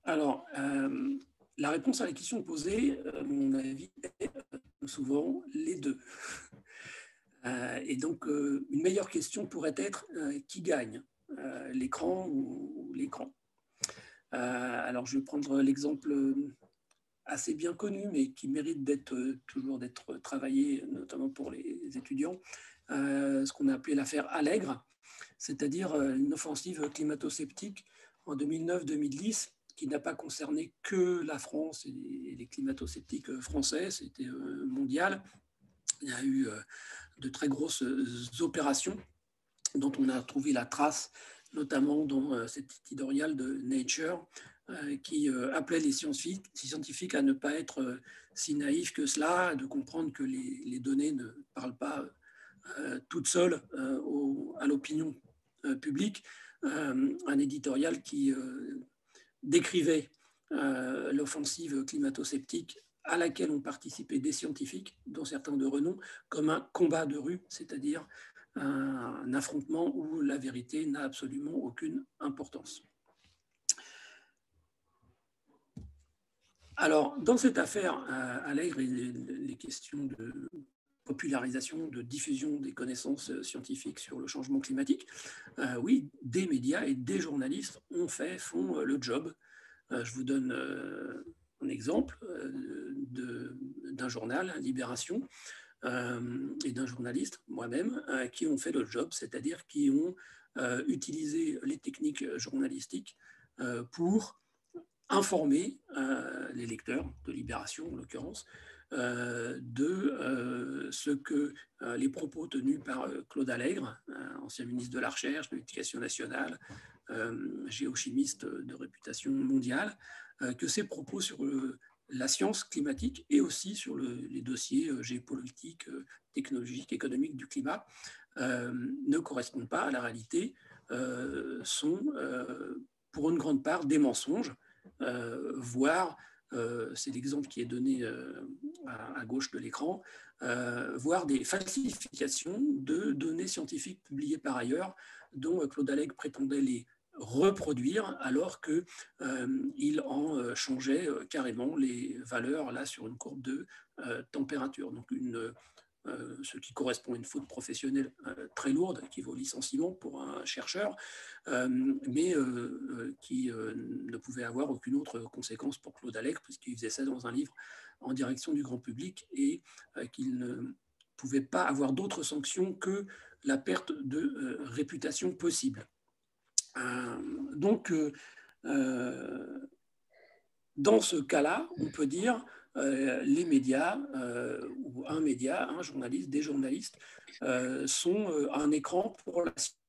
Alors, la réponse à la question posée, à mon avis, est souvent les deux. Et donc, une meilleure question pourrait être qui gagne, l'écran ou l'écran? Alors, je vais prendre l'exemple assez bien connu, mais qui mérite toujours d'être travaillé, notamment pour les étudiants, ce qu'on a appelé l'affaire Allègre, c'est-à-dire une offensive climato-sceptique en 2009-2010 qui n'a pas concerné que la France et les climato-sceptiques français, c'était mondial. Il y a eu de très grosses opérations dont on a trouvé la trace, notamment dans cet éditorial de Nature, qui appelait les scientifiques à ne pas être si naïfs que cela, de comprendre que les données ne parlent pas toutes seules à l'opinion publique. Un éditorial qui décrivait l'offensive climato-sceptique à laquelle ont participé des scientifiques, dont certains de renom, comme un combat de rue, c'est-à-dire un affrontement où la vérité n'a absolument aucune importance. Alors, dans cette affaire, Allègre, les questions de popularisation, de diffusion des connaissances scientifiques sur le changement climatique, oui, des médias et des journalistes font le job. Je vous donne un exemple d'un journal, Libération, et d'un journaliste, moi-même, qui ont fait le job, c'est-à-dire qui ont utilisé les techniques journalistiques pour informer les lecteurs de Libération, en l'occurrence, de ce que les propos tenus par Claude Allègre, ancien ministre de la Recherche, de l'Éducation nationale, géochimiste de réputation mondiale, que ces propos sur la science climatique et aussi sur les dossiers géopolitiques, technologiques, économiques du climat ne correspondent pas à la réalité, sont pour une grande part des mensonges, voire, c'est l'exemple qui est donné à gauche de l'écran, voire des falsifications de données scientifiques publiées par ailleurs, dont Claude Allègre prétendait les reproduire alors qu'il en changeait carrément les valeurs là, sur une courbe de température. Donc ce qui correspond à une faute professionnelle très lourde, qui vaut licenciement pour un chercheur, mais qui ne pouvait avoir aucune autre conséquence pour Claude Allègre, puisqu'il faisait ça dans un livre en direction du grand public et qu'il ne pouvait pas avoir d'autres sanctions que la perte de réputation possible. Donc, dans ce cas-là, on peut dire les médias, ou un média, un journaliste, des journalistes, sont un écran pour la science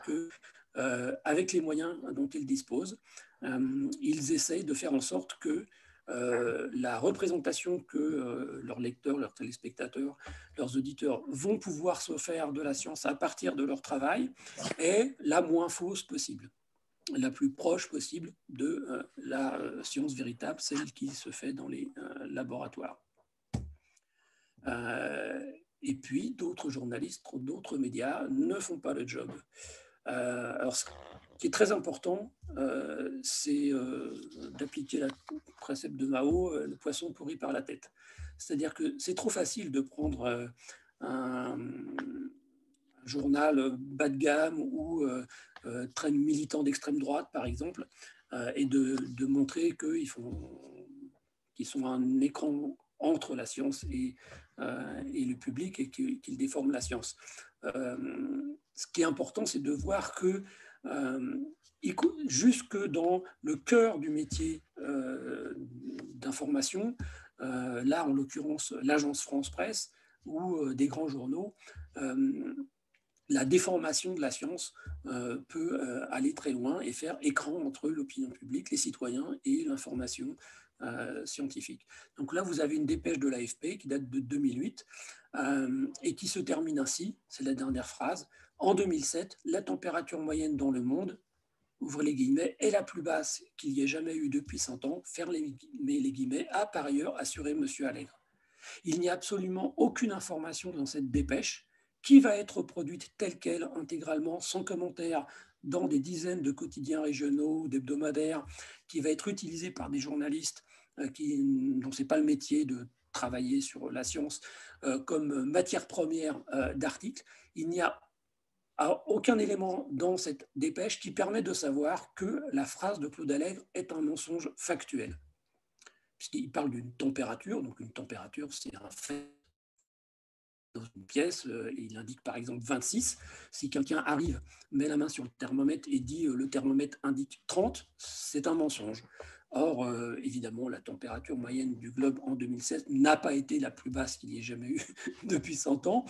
que, avec les moyens dont ils disposent, ils essayent de faire en sorte que la représentation que leurs lecteurs, leurs téléspectateurs, leurs auditeurs vont pouvoir se faire de la science à partir de leur travail est la moins fausse possible, la plus proche possible de la science véritable, celle qui se fait dans les laboratoires. Et puis, d'autres journalistes, d'autres médias ne font pas le job. Alors, ce qui est très important, c'est d'appliquer le précepte de Mao, le poisson pourri par la tête. C'est-à-dire que c'est trop facile de prendre un journal bas de gamme ou très militant d'extrême droite, par exemple, et de montrer qu'ils sont un écran entre la science et le public et qu'ils déforment la science. Ce qui est important, c'est de voir que jusque dans le cœur du métier d'information, là en l'occurrence l'agence France Presse ou des grands journaux, la déformation de la science peut aller très loin et faire écran entre l'opinion publique, les citoyens et l'information scientifique. Donc là, vous avez une dépêche de l'AFP qui date de 2008 et qui se termine ainsi, c'est la dernière phrase. En 2007, la température moyenne dans le monde, ouvre les guillemets, est la plus basse qu'il y ait jamais eu depuis 100 ans, ferme les guillemets, a par ailleurs assuré M. Allègre. Il n'y a absolument aucune information dans cette dépêche qui va être produite telle qu'elle, intégralement, sans commentaire dans des dizaines de quotidiens régionaux, d'hebdomadaires, qui va être utilisé par des journalistes dont ce n'est pas le métier de travailler sur la science comme matière première d'articles, il n'y a aucun élément dans cette dépêche qui permet de savoir que la phrase de Claude Allègre est un mensonge factuel. Puisqu'il parle d'une température, donc une température, c'est un fait dans une pièce, il indique par exemple 26. Si quelqu'un arrive, met la main sur le thermomètre et dit le thermomètre indique 30, c'est un mensonge. Or, évidemment, la température moyenne du globe en 2016 n'a pas été la plus basse qu'il y ait jamais eu depuis 100 ans.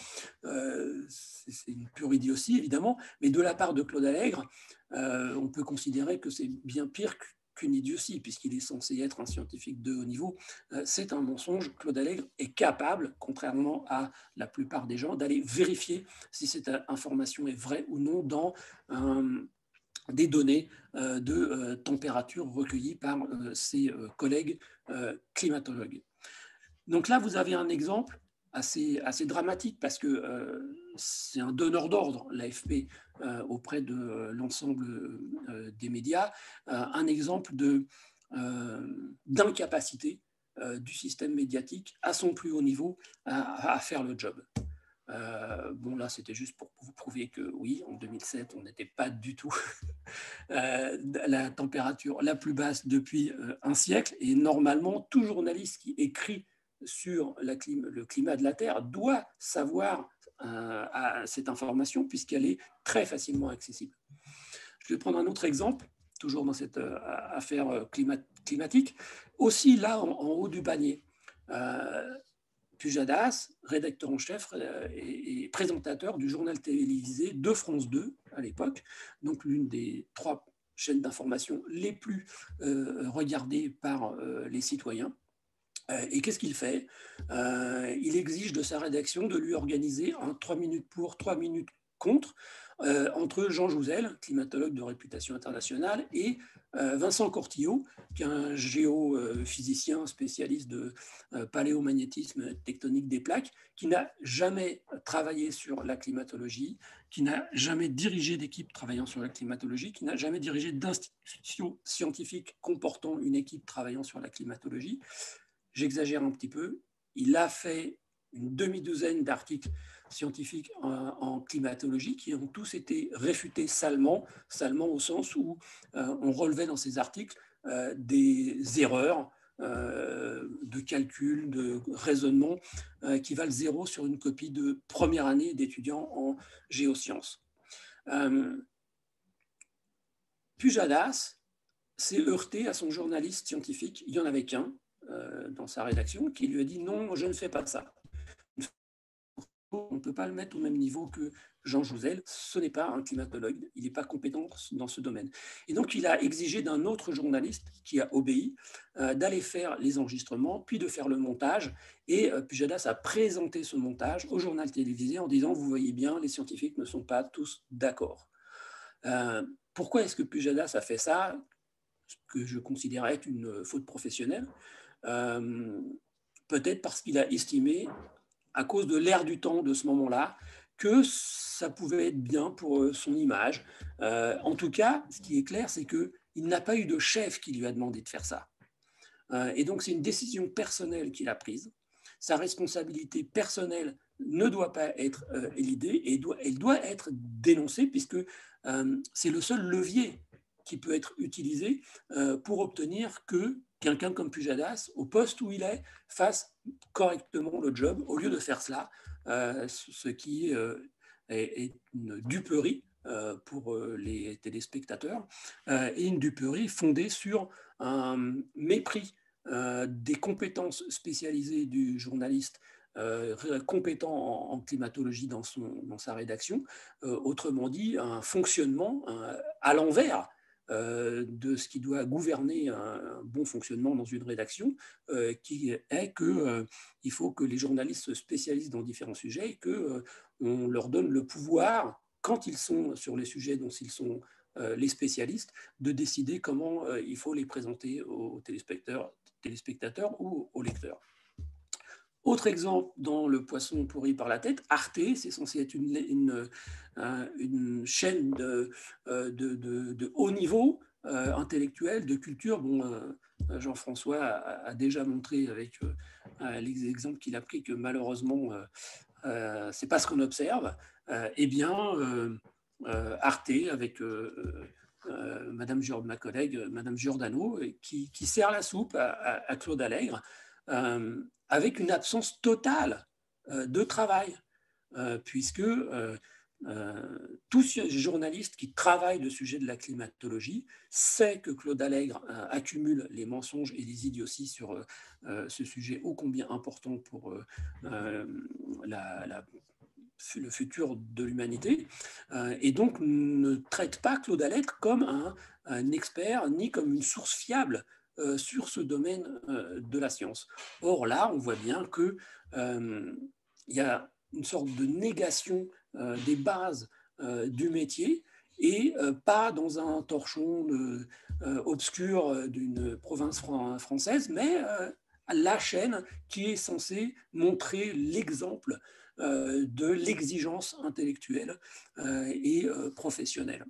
C'est une pure idiotie, évidemment, mais de la part de Claude Allègre, on peut considérer que c'est bien pire qu'une idiotie, puisqu'il est censé être un scientifique de haut niveau. C'est un mensonge. Claude Allègre est capable, contrairement à la plupart des gens, d'aller vérifier si cette information est vraie ou non dans des données de température recueillies par ses collègues climatologues. Donc là, vous avez un exemple assez dramatique parce que c'est un donneur d'ordre, l'AFP, auprès de l'ensemble des médias, un exemple d'incapacité du système médiatique à son plus haut niveau à faire le job. Bon, là, c'était juste pour vous prouver que oui, en 2007, on n'était pas du tout la température la plus basse depuis un siècle. Et normalement, tout journaliste qui écrit sur le climat de la Terre doit savoir cette information puisqu'elle est très facilement accessible. Je vais prendre un autre exemple, toujours dans cette affaire climatique. Aussi, là, en haut du panier, Pujadas, rédacteur en chef et présentateur du journal télévisé de France 2 à l'époque, donc l'une des 3 chaînes d'information les plus regardées par les citoyens. Et qu'est-ce qu'il fait? Il exige de sa rédaction de lui organiser un 3 minutes pour, 3 minutes contre entre Jean Jouzel, climatologue de réputation internationale, et Vincent Cortillo, qui est un géophysicien spécialiste de paléomagnétisme tectonique des plaques, qui n'a jamais travaillé sur la climatologie, qui n'a jamais dirigé d'équipe travaillant sur la climatologie, qui n'a jamais dirigé d'institution scientifique comportant une équipe travaillant sur la climatologie. J'exagère un petit peu. Il a fait une demi-douzaine d'articles scientifiques en climatologie qui ont tous été réfutés salement au sens où on relevait dans ces articles des erreurs de calcul, de raisonnement qui valent 0 sur une copie de première année d'étudiants en géosciences. Pujadas s'est heurté à son journaliste scientifique, il n'y en avait qu'un dans sa rédaction, qui lui a dit non, je ne fais pas ça. On ne peut pas le mettre au même niveau que Jean Jouzel, ce n'est pas un climatologue, il n'est pas compétent dans ce domaine. Et donc il a exigé d'un autre journaliste qui a obéi d'aller faire les enregistrements, puis de faire le montage, et Pujadas a présenté ce montage au journal télévisé en disant, vous voyez bien, les scientifiques ne sont pas tous d'accord. Pourquoi est-ce que Pujadas a fait ça, ce que je considère être une faute professionnelle? Peut-être parce qu'il a estimé, à cause de l'ère du temps de ce moment-là, que ça pouvait être bien pour son image. En tout cas, ce qui est clair, c'est qu'il n'a pas eu de chef qui lui a demandé de faire ça. Et donc, c'est une décision personnelle qu'il a prise. Sa responsabilité personnelle ne doit pas être élidée et elle doit être dénoncée puisque c'est le seul levier qui peut être utilisé pour obtenir que quelqu'un comme Pujadas, au poste où il est, fasse correctement le job, au lieu de faire cela, ce qui est une duperie pour les téléspectateurs, et une duperie fondée sur un mépris des compétences spécialisées du journaliste compétent en climatologie dans sa rédaction, autrement dit un fonctionnement à l'envers de ce qui doit gouverner un bon fonctionnement dans une rédaction, qui est qu'il faut que les journalistes se spécialisent dans différents sujets et qu'on leur donne le pouvoir, quand ils sont sur les sujets dont ils sont les spécialistes, de décider comment il faut les présenter aux téléspectateurs ou aux lecteurs. Autre exemple dans le poisson pourri par la tête, Arte, c'est censé être une chaîne de haut niveau intellectuel, de culture. Bon, Jean-François a déjà montré avec les exemples qu'il a pris que malheureusement, c'est pas ce qu'on observe. Eh bien, Arte, avec ma collègue, Madame Giordano, qui sert la soupe à Claude Allègre, avec une absence totale de travail, puisque tout journaliste qui travaille le sujet de la climatologie sait que Claude Allègre accumule les mensonges et les idioties sur ce sujet ô combien important pour le futur de l'humanité, et donc ne traite pas Claude Allègre comme un expert ni comme une source fiable sur ce domaine de la science. Or là, on voit bien que il y a une sorte de négation des bases du métier et pas dans un torchon obscur d'une province française, mais la chaîne qui est censée montrer l'exemple de l'exigence intellectuelle et professionnelle.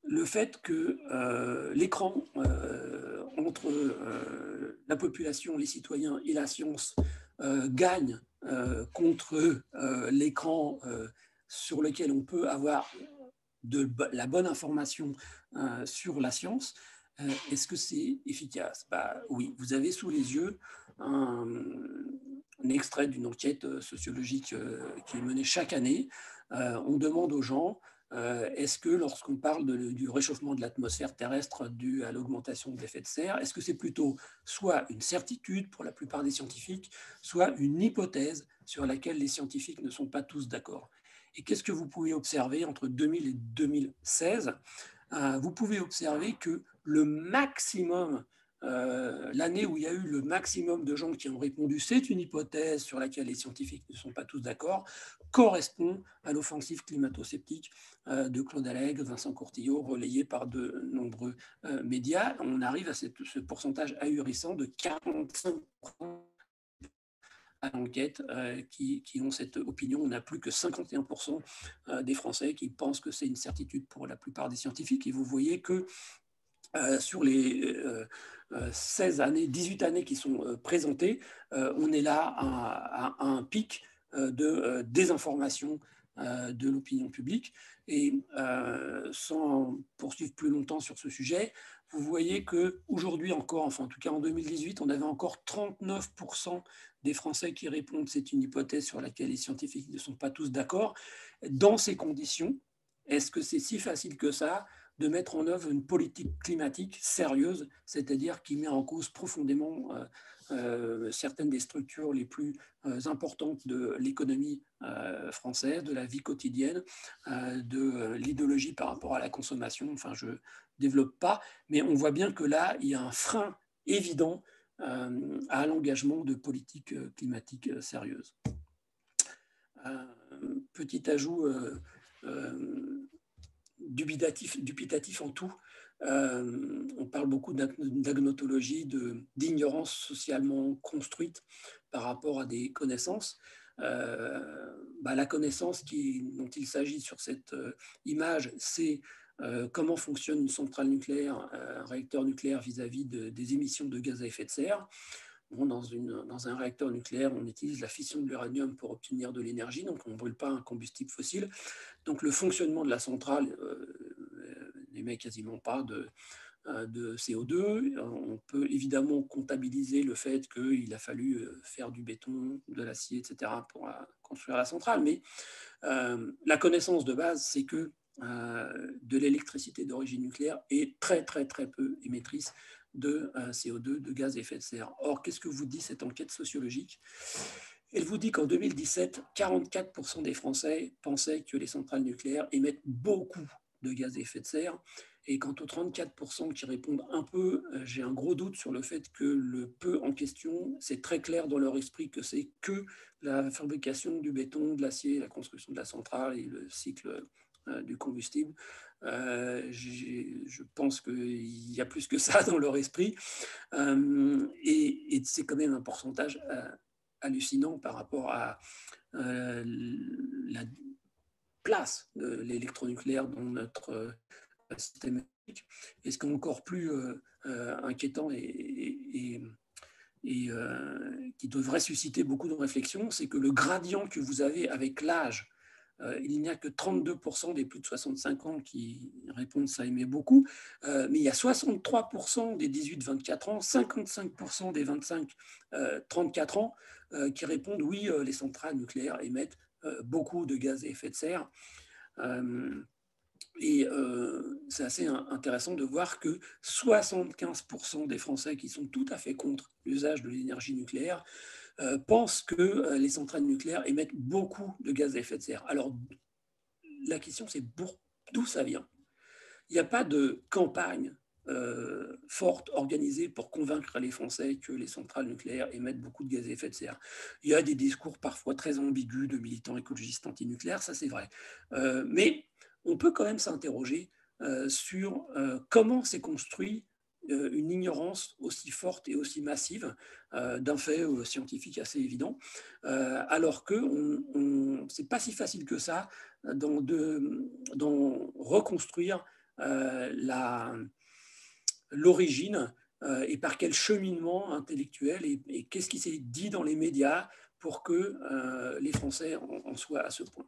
Le fait que l'écran entre la population, les citoyens et la science gagne contre l'écran sur lequel on peut avoir la bonne information sur la science, est-ce que c'est efficace? Oui, vous avez sous les yeux un extrait d'une enquête sociologique qui est menée chaque année. On demande aux gens est-ce que lorsqu'on parle du réchauffement de l'atmosphère terrestre dû à l'augmentation de l'effet de serre, est-ce que c'est plutôt soit une certitude pour la plupart des scientifiques, soit une hypothèse sur laquelle les scientifiques ne sont pas tous d'accord? Et qu'est-ce que vous pouvez observer entre 2000 et 2016? Vous pouvez observer que le maximum, l'année où il y a eu le maximum de gens qui ont répondu c'est une hypothèse sur laquelle les scientifiques ne sont pas tous d'accord, correspond à l'offensive climato-sceptique de Claude Allègre, Vincent Courtillot, relayée par de nombreux médias. On arrive à ce pourcentage ahurissant de 45% à l'enquête qui ont cette opinion. On n'a plus que 51% des Français qui pensent que c'est une certitude pour la plupart des scientifiques. Et vous voyez que sur les 16 années, 18 années qui sont présentées, on est là à un pic de désinformation de l'opinion publique. Et sans poursuivre plus longtemps sur ce sujet, vous voyez qu'aujourd'hui encore, enfin en tout cas en 2018, on avait encore 39% des Français qui répondent c'est une hypothèse sur laquelle les scientifiques ne sont pas tous d'accord. Dans ces conditions, est-ce que c'est si facile que ça de mettre en œuvre une politique climatique sérieuse, c'est-à-dire qui met en cause profondément certaines des structures les plus importantes de l'économie française, de la vie quotidienne, de l'idéologie par rapport à la consommation. Enfin, je ne développe pas, mais on voit bien que là, il y a un frein évident à l'engagement de politiques climatiques sérieuses. Petit ajout dubitatif en tout. On parle beaucoup d'agnotologie, d'ignorance socialement construite par rapport à des connaissances. La connaissance dont il s'agit sur cette image, c'est comment fonctionne une centrale nucléaire, un réacteur nucléaire vis-à-vis des émissions de gaz à effet de serre. Bon, dans un réacteur nucléaire, on utilise la fission de l'uranium pour obtenir de l'énergie, donc on ne brûle pas un combustible fossile. Donc le fonctionnement de la centrale n'émet quasiment pas de CO2. On peut évidemment comptabiliser le fait qu'il a fallu faire du béton, de l'acier, etc. pour construire la centrale, mais la connaissance de base, c'est que de l'électricité d'origine nucléaire est très très très peu émettrice de CO2, de gaz à effet de serre. Or, qu'est-ce que vous dit cette enquête sociologique? Elle vous dit qu'en 2017, 44% des Français pensaient que les centrales nucléaires émettent beaucoup de gaz à effet de serre. Et quant aux 34% qui répondent un peu, j'ai un gros doute sur le fait que le peu en question, c'est très clair dans leur esprit que c'est que la fabrication du béton, de l'acier, la construction de la centrale et le cycle du combustible. Je pense qu'il y a plus que ça dans leur esprit. Et c'est quand même un pourcentage hallucinant par rapport à la place de l'électronucléaire dans notre système électrique. Et ce qui est encore plus inquiétant et qui devrait susciter beaucoup de réflexion, c'est que le gradient que vous avez avec l'âge, il n'y a que 32% des plus de 65 ans qui répondent ça aimait beaucoup, mais il y a 63% des 18-24 ans, 55% des 25-34 ans qui répondent oui, les centrales nucléaires émettent beaucoup de gaz à effet de serre. Et c'est assez intéressant de voir que 75% des Français qui sont tout à fait contre l'usage de l'énergie nucléaire pensent que les centrales nucléaires émettent beaucoup de gaz à effet de serre. Alors, la question, c'est d'où ça vient. Il n'y a pas de campagne forte organisée pour convaincre les Français que les centrales nucléaires émettent beaucoup de gaz à effet de serre. Il y a des discours parfois très ambigus de militants écologistes antinucléaires, ça c'est vrai. Mais on peut quand même s'interroger sur comment s'est construit une ignorance aussi forte et aussi massive d'un fait scientifique assez évident, alors que c'est pas si facile que ça d'en reconstruire l'origine et par quel cheminement intellectuel et qu'est-ce qui s'est dit dans les médias pour que les Français en soient à ce point.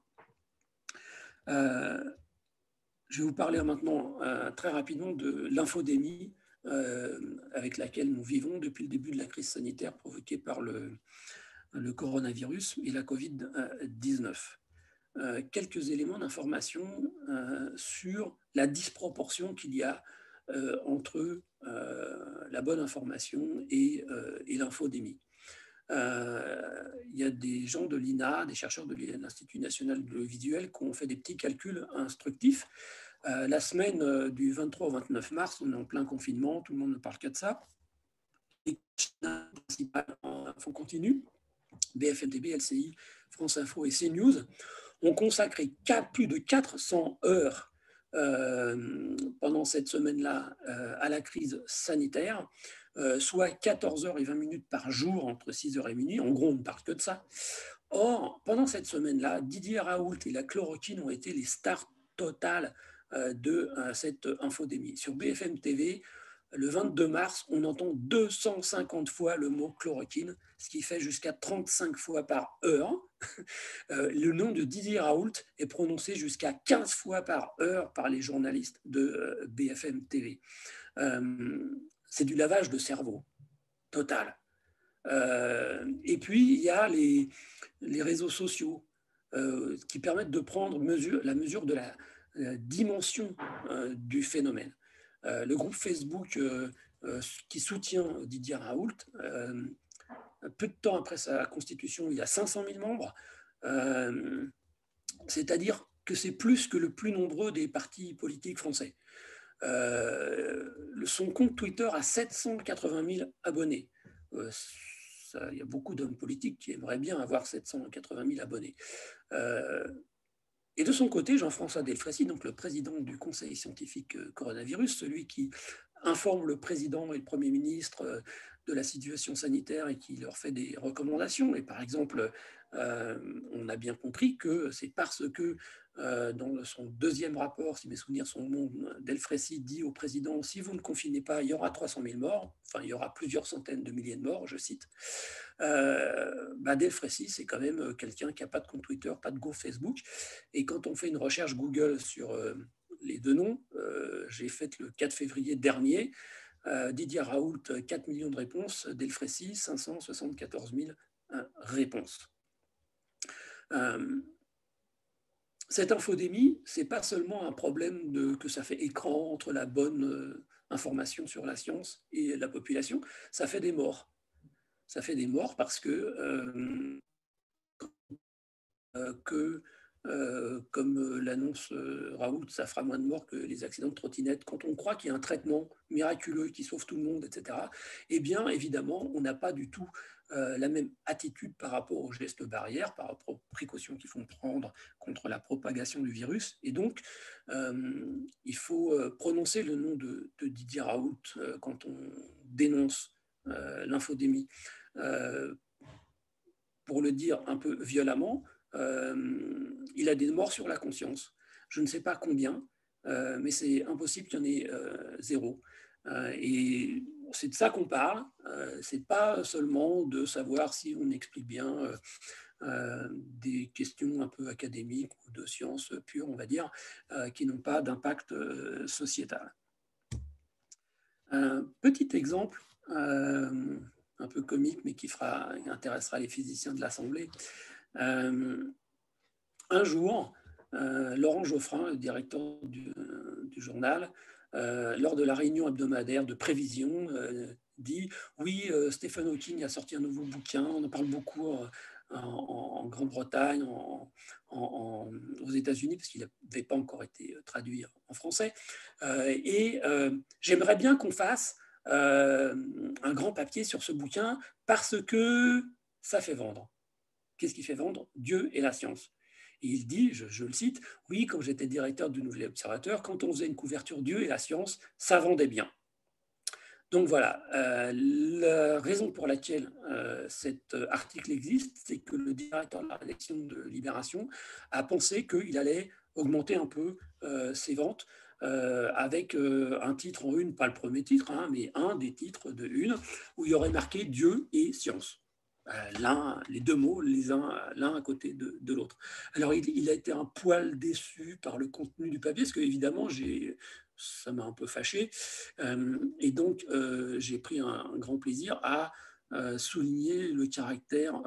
Je vais vous parler maintenant très rapidement de l'infodémie avec laquelle nous vivons depuis le début de la crise sanitaire provoquée par le coronavirus et la Covid-19. Quelques éléments d'information sur la disproportion qu'il y a entre la bonne information et l'infodémie. Il y a des gens de l'INA, des chercheurs de l'Institut national de l'audiovisuel qui ont fait des petits calculs instructifs. La semaine du 23 au 29 mars, on est en plein confinement, tout le monde ne parle que de ça. Les principales infos continues, BFM TV, LCI, France Info et CNews, ont consacré plus de 400 heures pendant cette semaine-là à la crise sanitaire, soit 14h20 par jour entre 6h et minuit. En gros, on ne parle que de ça. Or, pendant cette semaine-là, Didier Raoult et la chloroquine ont été les stars totales de cette infodémie. Sur BFM TV, le 22 mars, on entend 250 fois le mot chloroquine, ce qui fait jusqu'à 35 fois par heure. Le nom de Didier Raoult est prononcé jusqu'à 15 fois par heure par les journalistes de BFM TV. C'est du lavage de cerveau total. Et puis, il y a les réseaux sociaux qui permettent de prendre la mesure de la dimension du phénomène. Le groupe Facebook qui soutient Didier Raoult, peu de temps après sa constitution, il a 500 000 membres, c'est-à-dire que c'est plus que le plus nombreux des partis politiques français. Son compte Twitter a 780 000 abonnés. Il y a beaucoup d'hommes politiques qui aimeraient bien avoir 780 000 abonnés. Et de son côté, Jean-François Delfraissy, donc le président du Conseil scientifique coronavirus, celui qui informe le président et le Premier ministre de la situation sanitaire et qui leur fait des recommandations. Et par exemple, on a bien compris que c'est parce que dans son deuxième rapport, si mes souvenirs sont bons, Delfraissy dit au président, si vous ne confinez pas, il y aura 300 000 morts, enfin il y aura plusieurs centaines de milliers de morts, je cite. Delfraissy, c'est quand même quelqu'un qui n'a pas de compte Twitter, pas de go Facebook. Et quand on fait une recherche Google sur les deux noms, j'ai fait le 4 février dernier, Didier Raoult, 4 millions de réponses, Delfraissy, 574 000 réponses. Cette infodémie, ce n'est pas seulement un problème que ça fait écran entre la bonne information sur la science et la population, ça fait des morts. Ça fait des morts parce que comme l'annonce Raoult, ça fera moins de morts que les accidents de trottinette. Quand on croit qu'il y a un traitement miraculeux qui sauve tout le monde, etc., eh bien, évidemment, on n'a pas du tout la même attitude par rapport aux gestes barrières, par rapport aux précautions qu'il faut prendre contre la propagation du virus. Et donc, il faut prononcer le nom de Didier Raoult quand on dénonce l'infodémie. Pour le dire un peu violemment, il a des morts sur la conscience. Je ne sais pas combien, mais c'est impossible qu'il y en ait zéro. Et c'est de ça qu'on parle. C'est pas seulement de savoir si on explique bien des questions un peu académiques ou de sciences pures, on va dire, qui n'ont pas d'impact sociétal. Un petit exemple un peu comique, mais qui intéressera les physiciens de l'Assemblée. Un jour, Laurent Geoffrin, le directeur du journal, lors de la réunion hebdomadaire de prévision, dit « Oui, Stephen Hawking a sorti un nouveau bouquin, on en parle beaucoup en Grande-Bretagne, aux États-Unis, parce qu'il n'avait pas encore été traduit en français. Et j'aimerais bien qu'on fasse un grand papier sur ce bouquin parce que ça fait vendre. » Qu'est-ce qui fait vendre? Dieu et la science. Et il dit, je le cite, « Oui, quand j'étais directeur du Nouvel Observateur, quand on faisait une couverture Dieu et la science, ça vendait bien. » Donc voilà, la raison pour laquelle cet article existe, c'est que le directeur de la rédaction de Libération a pensé qu'il allait augmenter un peu ses ventes avec un titre en une, pas le premier titre, hein, mais un des titres de une, où il y aurait marqué Dieu et science. Les deux mots, l'un à côté de l'autre. Alors, il a été un poil déçu par le contenu du papier, parce que évidemment, ça m'a un peu fâché. Et donc, j'ai pris un grand plaisir à souligner le caractère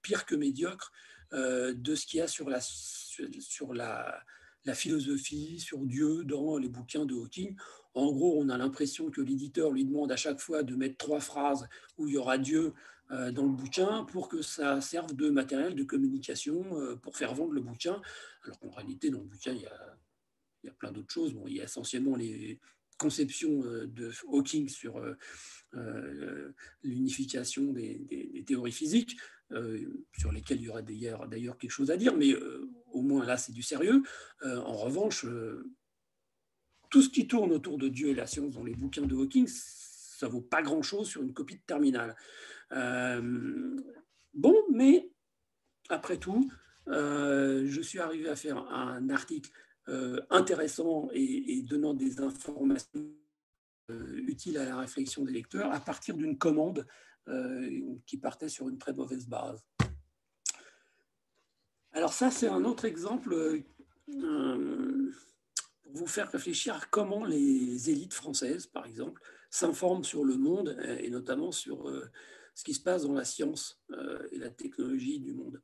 pire que médiocre de ce qu'il y a sur la philosophie, sur Dieu dans les bouquins de Hawking. En gros, on a l'impression que l'éditeur lui demande à chaque fois de mettre 3 phrases où il y aura Dieu dans le bouquin pour que ça serve de matériel de communication pour faire vendre le bouquin. Alors qu'en réalité, dans le bouquin, il y a plein d'autres choses. Bon, il y a essentiellement les conceptions de Hawking sur l'unification des théories physiques, sur lesquelles il y aura d'ailleurs quelque chose à dire, mais au moins là, c'est du sérieux. En revanche, tout ce qui tourne autour de Dieu et la science dans les bouquins de Hawking, ça vaut pas grand-chose sur une copie de terminale. Bon, mais après tout, je suis arrivé à faire un article intéressant et donnant des informations utiles à la réflexion des lecteurs à partir d'une commande qui partait sur une très mauvaise base. Alors ça, c'est un autre exemple pour vous faire réfléchir à comment les élites françaises, par exemple, s'informent sur le monde et notamment sur ce qui se passe dans la science et la technologie du monde.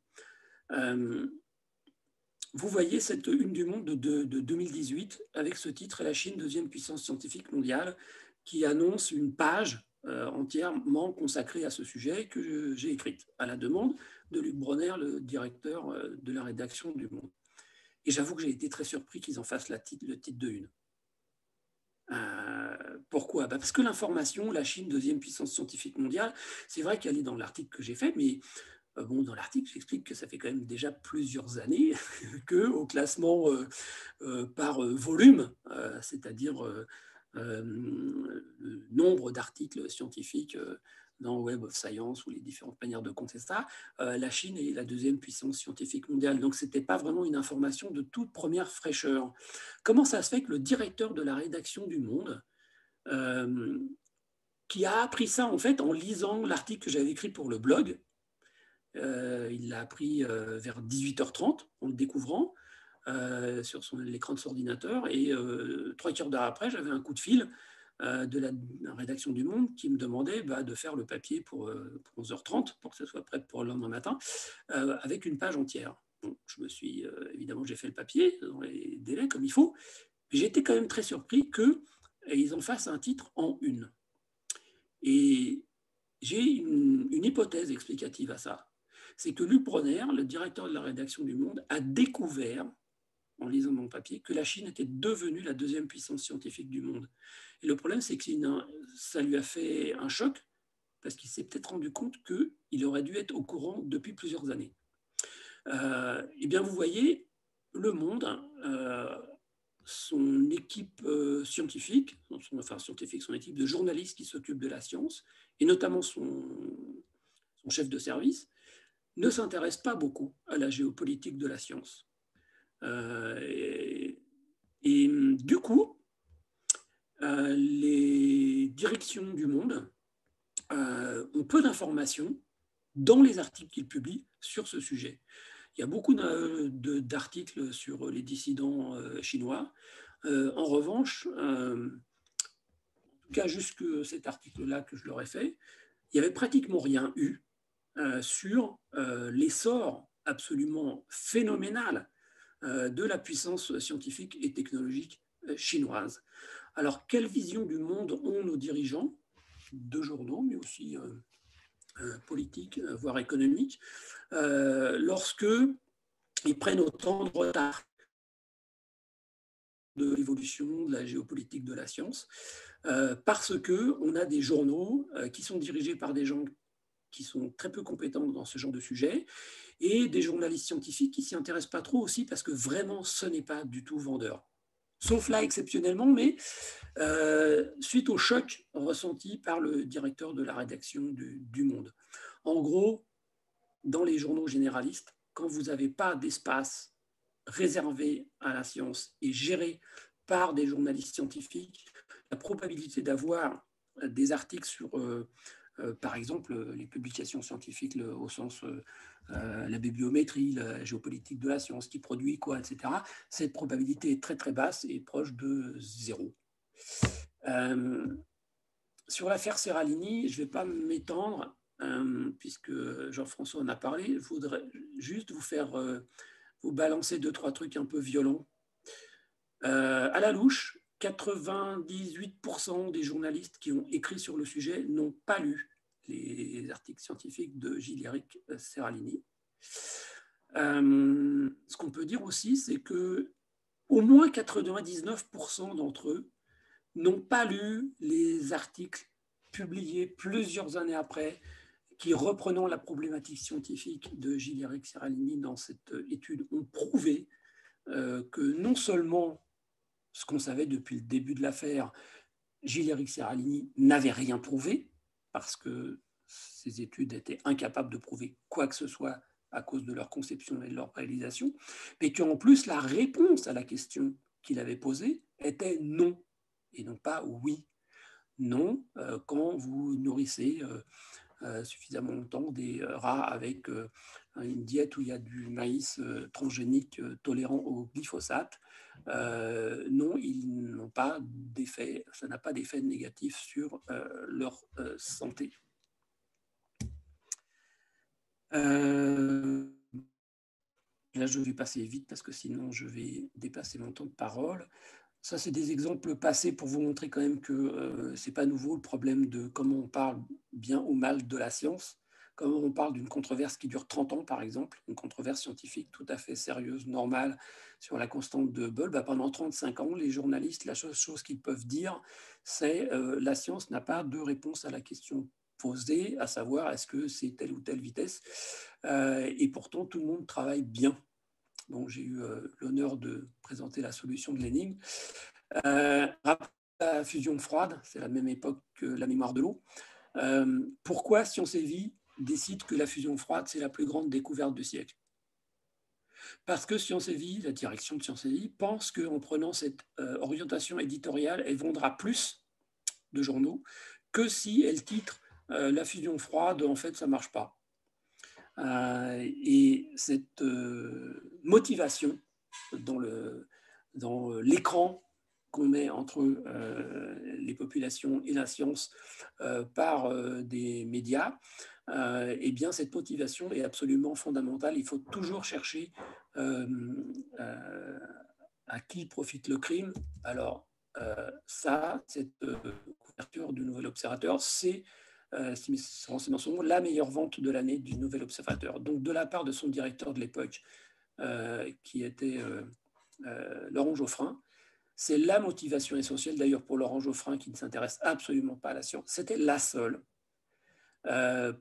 Vous voyez cette une du Monde de 2018 avec ce titre « La Chine, deuxième puissance scientifique mondiale » qui annonce une page entièrement consacrée à ce sujet que j'ai écrite à la demande de Luc Bronner, le directeur de la rédaction du Monde. Et j'avoue que j'ai été très surpris qu'ils en fassent le titre de une. Pourquoi? Parce que l'information, la Chine, deuxième puissance scientifique mondiale, c'est vrai qu'elle est dans l'article que j'ai fait, mais bon, dans l'article, j'explique que ça fait quand même déjà plusieurs années qu'au classement par volume, c'est-à-dire le nombre d'articles scientifiques dans Web of Science ou les différentes manières de compter ça, la Chine est la deuxième puissance scientifique mondiale. Donc, ce n'était pas vraiment une information de toute première fraîcheur. Comment ça se fait que le directeur de la rédaction du Monde, qui a appris ça en fait en lisant l'article que j'avais écrit pour le blog, il l'a appris vers 18h30 en le découvrant sur l'écran de son ordinateur. Et 3/4 d'heure après, j'avais un coup de fil de la rédaction du Monde qui me demandait de faire le papier pour 11h30 pour que ce soit prêt pour le lendemain matin avec une page entière. Bon, évidemment, j'ai fait le papier dans les délais comme il faut. Mais j'ai été quand même très surpris qu'ils en fassent un titre en une. Et j'ai une hypothèse explicative à ça. C'est que Luc Bronner, le directeur de la rédaction du Monde, a découvert, en lisant mon papier, que la Chine était devenue la deuxième puissance scientifique du monde. Et le problème, c'est que ça lui a fait un choc, parce qu'il s'est peut-être rendu compte qu'il aurait dû être au courant depuis plusieurs années. Eh bien, vous voyez, Le Monde, son équipe scientifique, son équipe de journalistes qui s'occupent de la science, et notamment son chef de service, ne s'intéresse pas beaucoup à la géopolitique de la science. Et du coup, les directions du Monde ont peu d'informations dans les articles qu'ils publient sur ce sujet. Il y a beaucoup d'articles sur les dissidents chinois. En revanche, en tout cas jusque cet article-là que je leur ai fait, il n'y avait pratiquement rien eu sur l'essor absolument phénoménal de la puissance scientifique et technologique chinoise. Alors, quelle vision du monde ont nos dirigeants de journaux, mais aussi politiques, voire économiques, lorsque ils prennent autant de retard de l'évolution de la géopolitique de la science, parce qu'on a des journaux qui sont dirigés par des gens qui sont très peu compétents dans ce genre de sujet, et des journalistes scientifiques qui ne s'y intéressent pas trop aussi, parce que vraiment, ce n'est pas du tout vendeur. Sauf là, exceptionnellement, mais suite au choc ressenti par le directeur de la rédaction du Monde. En gros, dans les journaux généralistes, quand vous n'avez pas d'espace réservé à la science et géré par des journalistes scientifiques, la probabilité d'avoir des articles sur, par exemple, les publications scientifiques au sens la bibliométrie, la géopolitique de la science, qui produit quoi, etc., cette probabilité est très très basse et proche de 0. Sur l'affaire Serralini, je ne vais pas m'étendre, puisque Jean-François en a parlé. Je voudrais juste vous balancer 2-3 trucs un peu violents. À la louche, 98% des journalistes qui ont écrit sur le sujet n'ont pas lu les articles scientifiques de Gilles-Éric Serralini. Ce qu'on peut dire aussi, c'est que au moins 99% d'entre eux n'ont pas lu les articles publiés plusieurs années après, qui, reprenant la problématique scientifique de Gilles-Éric Serralini dans cette étude, ont prouvé que non seulement ce qu'on savait depuis le début de l'affaire, Gilles-Éric Serralini n'avait rien prouvé, parce que ces études étaient incapables de prouver quoi que ce soit à cause de leur conception et de leur réalisation, mais qu'en plus, la réponse à la question qu'il avait posée était non, et non pas oui. Non, quand vous nourrissez suffisamment longtemps des rats avec une diète où il y a du maïs transgénique tolérant au glyphosate, non, ils n'ont pas d'effet, ça n'a pas d'effet négatif sur leur santé. Là, je vais passer vite parce que sinon, je vais dépasser mon temps de parole. Ça, c'est des exemples passés pour vous montrer quand même que ce n'est pas nouveau le problème de comment on parle bien ou mal de la science. Comment on parle d'une controverse qui dure 30 ans, par exemple, une controverse scientifique tout à fait sérieuse, normale, sur la constante de Hubble. Pendant 35 ans, les journalistes, la seule chose qu'ils peuvent dire, c'est la science n'a pas de réponse à la question posée, à savoir est-ce que c'est telle ou telle vitesse. Et pourtant, tout le monde travaille bien. Bon, j'ai eu l'honneur de présenter la solution de l'énigme. La fusion froide, c'est la même époque que la mémoire de l'eau. Pourquoi Science et Vie décide que la fusion froide, c'est la plus grande découverte du siècle? Parce que Science et Vie, la direction de Science et Vie, pense qu'en prenant cette orientation éditoriale, elle vendra plus de journaux que si elle titre la fusion froide, en fait, ça ne marche pas. Et cette motivation dans l'écran qu'on met entre les populations et la science par des médias, eh bien cette motivation est absolument fondamentale. Il faut toujours chercher à qui profite le crime. Alors cette couverture du Nouvel Observateur, c'est la meilleure vente de l'année du Nouvel Observateur. Donc, de la part de son directeur de l'époque, qui était Laurent Geoffrin, c'est la motivation essentielle, d'ailleurs pour Laurent Geoffrin, qui ne s'intéresse absolument pas à la science. C'était la seule.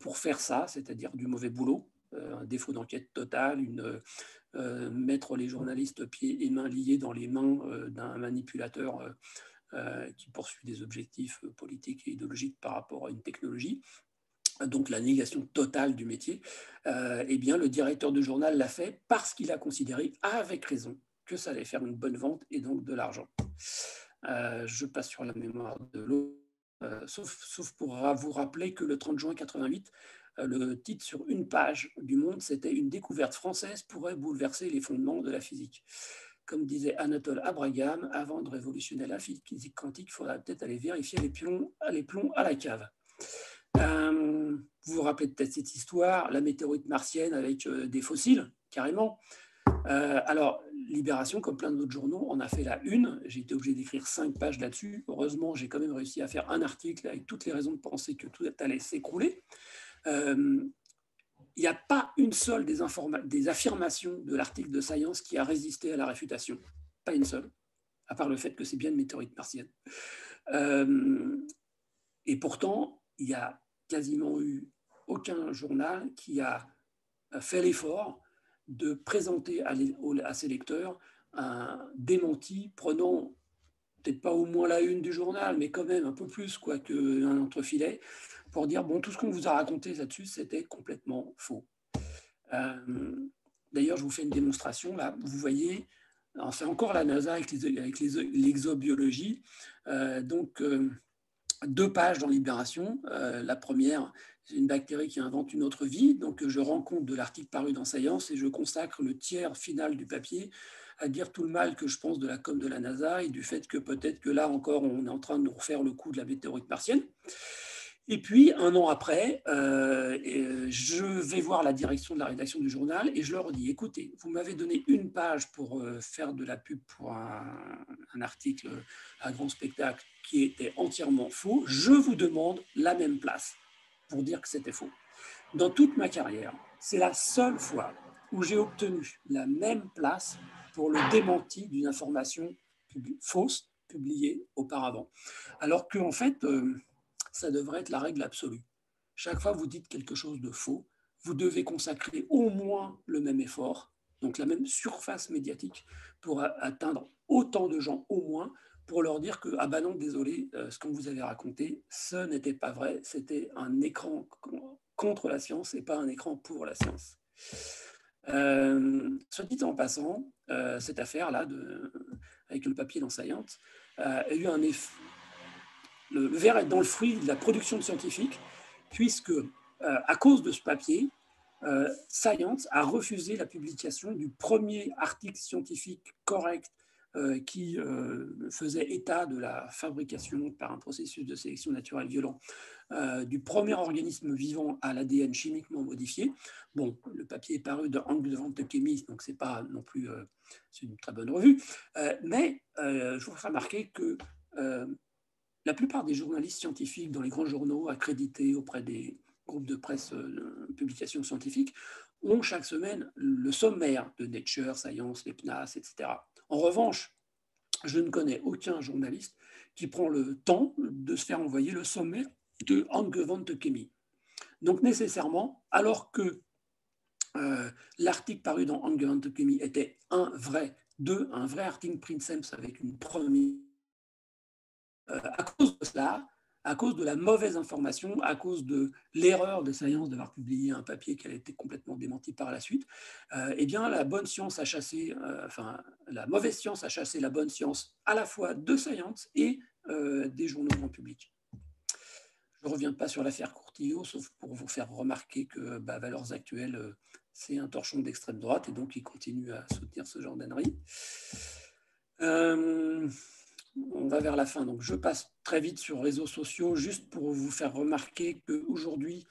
pour faire ça, c'est-à-dire du mauvais boulot, un défaut d'enquête totale, mettre les journalistes pieds et mains liés dans les mains d'un manipulateur qui poursuit des objectifs politiques et idéologiques par rapport à une technologie, donc la négation totale du métier, eh bien, le directeur du journal l'a fait parce qu'il a considéré, avec raison, que ça allait faire une bonne vente et donc de l'argent. Je passe sur la mémoire de l'eau, sauf pour vous rappeler que le 30 juin 88, le titre sur une page du Monde, c'était « Une découverte française pourrait bouleverser les fondements de la physique ». Comme disait Anatole Abraham, avant de révolutionner la physique quantique, il faudra peut-être aller vérifier les plombs à la cave. Vous vous rappelez peut-être cette histoire, la météorite martienne avec des fossiles, carrément. Alors, Libération, comme plein d'autres journaux, en a fait la une. J'ai été obligé d'écrire 5 pages là-dessus. Heureusement, j'ai quand même réussi à faire un article avec toutes les raisons de penser que tout allait s'écrouler. Il n'y a pas une seule des affirmations de l'article de Science qui a résisté à la réfutation. Pas une seule, à part le fait que c'est bien une météorite martienne. Et pourtant, il n'y a quasiment eu aucun journal qui a fait l'effort de présenter à ses lecteurs un démenti prenant peut-être pas au moins la une du journal, mais quand même un peu plus qu'un entrefilet, pour dire, bon, tout ce qu'on vous a raconté là-dessus, c'était complètement faux. D'ailleurs, je vous fais une démonstration, là, vous voyez, c'est encore la NASA avec l'exobiologie, donc 2 pages dans Libération. La première, c'est une bactérie qui invente une autre vie. Donc, je rends compte de l'article paru dans Science et je consacre le tiers final du papier à dire tout le mal que je pense de la com de la NASA et du fait que peut-être que là encore, on est en train de nous refaire le coup de la météorite martienne. Et puis, 1 an après, je vais voir la direction de la rédaction du journal et je leur dis, écoutez, vous m'avez donné 1 page pour faire de la pub pour un article à grand spectacle qui était entièrement faux. Je vous demande la même place pour dire que c'était faux. Dans toute ma carrière, c'est la seule fois où j'ai obtenu la même place pour le démenti d'une information fausse publiée auparavant. Alors qu'en fait, ça devrait être la règle absolue. Chaque fois que vous dites quelque chose de faux, vous devez consacrer au moins le même effort, donc la même surface médiatique, pour atteindre autant de gens au moins, pour leur dire que, ah ben non, désolé, ce qu'on vous avait raconté, ce n'était pas vrai, c'était un écran contre la science et pas un écran pour la science. Soit dit en passant, cette affaire-là, avec le papier dans Science, a eu un effet. Le verre est dans le fruit de la production de scientifiques, puisque, à cause de ce papier, Science a refusé la publication du premier article scientifique correct qui faisait état de la fabrication par un processus de sélection naturelle violent du premier organisme vivant à l'ADN chimiquement modifié. Bon, le papier est paru dans Angewandte Chemie, donc c'est pas non plus c'est une très bonne revue, mais je vous ferai remarquer que la plupart des journalistes scientifiques dans les grands journaux accrédités auprès des groupes de presse publications scientifiques ont chaque semaine le sommaire de Nature, Science, les PNAS, etc. En revanche, je ne connais aucun journaliste qui prend le temps de se faire envoyer le sommaire de Angewandte Chemie. Donc nécessairement, alors que l'article paru dans Angewandte Chemie était un vrai article Princeps avec une première à cause de cela, à cause de la mauvaise information, à cause de l'erreur de Science d'avoir publié un papier qui a été complètement démenti par la suite, eh bien, la bonne science a chassé, la mauvaise science a chassé la bonne science à la fois de Science et des journaux grand public. Je ne reviens pas sur l'affaire Courtillot, sauf pour vous faire remarquer que Valeurs Actuelles, c'est un torchon d'extrême droite et donc il continue à soutenir ce genre d'ânerie. On va vers la fin, donc je passe très vite sur les réseaux sociaux, juste pour vous faire remarquer qu'aujourd'hui,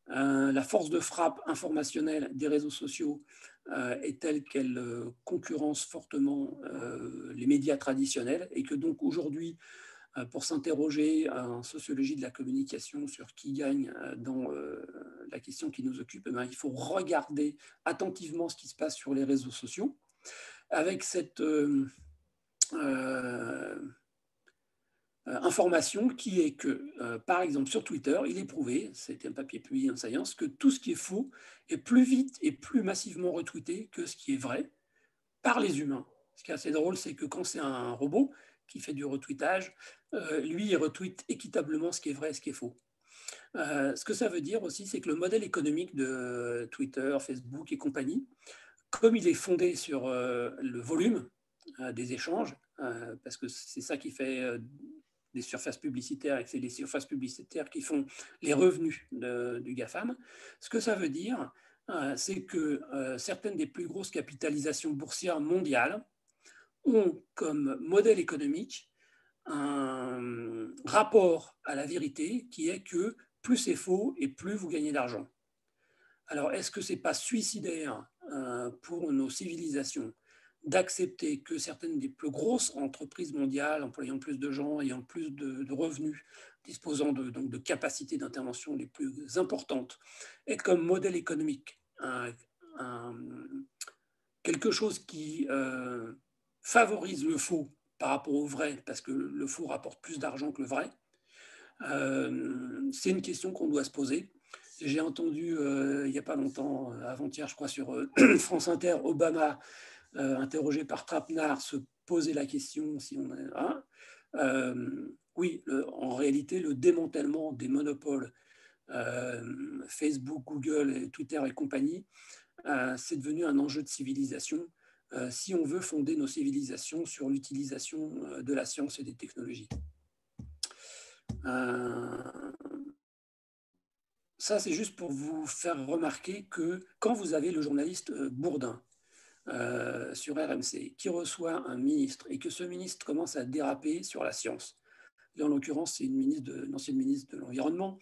la force de frappe informationnelle des réseaux sociaux est telle qu'elle concurrence fortement les médias traditionnels et que donc aujourd'hui, pour s'interroger en sociologie de la communication sur qui gagne dans la question qui nous occupe, il faut regarder attentivement ce qui se passe sur les réseaux sociaux avec cette information qui est que, par exemple, sur Twitter, il est prouvé, c'était un papier publié en Science, que tout ce qui est faux est plus vite et plus massivement retweeté que ce qui est vrai par les humains. Ce qui est assez drôle, c'est que quand c'est un robot qui fait du retweetage, lui, il retweet équitablement ce qui est vrai et ce qui est faux. Ce que ça veut dire aussi, c'est que le modèle économique de Twitter, Facebook et compagnie, comme il est fondé sur le volume des échanges, parce que c'est ça qui fait des surfaces publicitaires, et c'est les surfaces publicitaires qui font les revenus du GAFAM, ce que ça veut dire, c'est que certaines des plus grosses capitalisations boursières mondiales ont comme modèle économique un rapport à la vérité qui est que plus c'est faux et plus vous gagnez d'argent. Alors, est-ce que ce n'est pas suicidaire pour nos civilisations d'accepter que certaines des plus grosses entreprises mondiales, employant plus de gens, ayant plus de revenus, disposant donc de capacités d'intervention les plus importantes, aient comme modèle économique quelque chose qui favorise le faux par rapport au vrai, parce que le faux rapporte plus d'argent que le vrai? C'est une question qu'on doit se poser. J'ai entendu il n'y a pas longtemps, avant-hier, je crois, sur France Inter, Obama, interrogé par Trapenard, se poser la question si on est. Hein, oui, en réalité, le démantèlement des monopoles Facebook, Google, Twitter et compagnie, c'est devenu un enjeu de civilisation si on veut fonder nos civilisations sur l'utilisation de la science et des technologies. Ça, c'est juste pour vous faire remarquer que quand vous avez le journaliste Bourdin sur RMC qui reçoit un ministre et que ce ministre commence à déraper sur la science, et en l'occurrence, c'est une ancienne ministre de l'Environnement,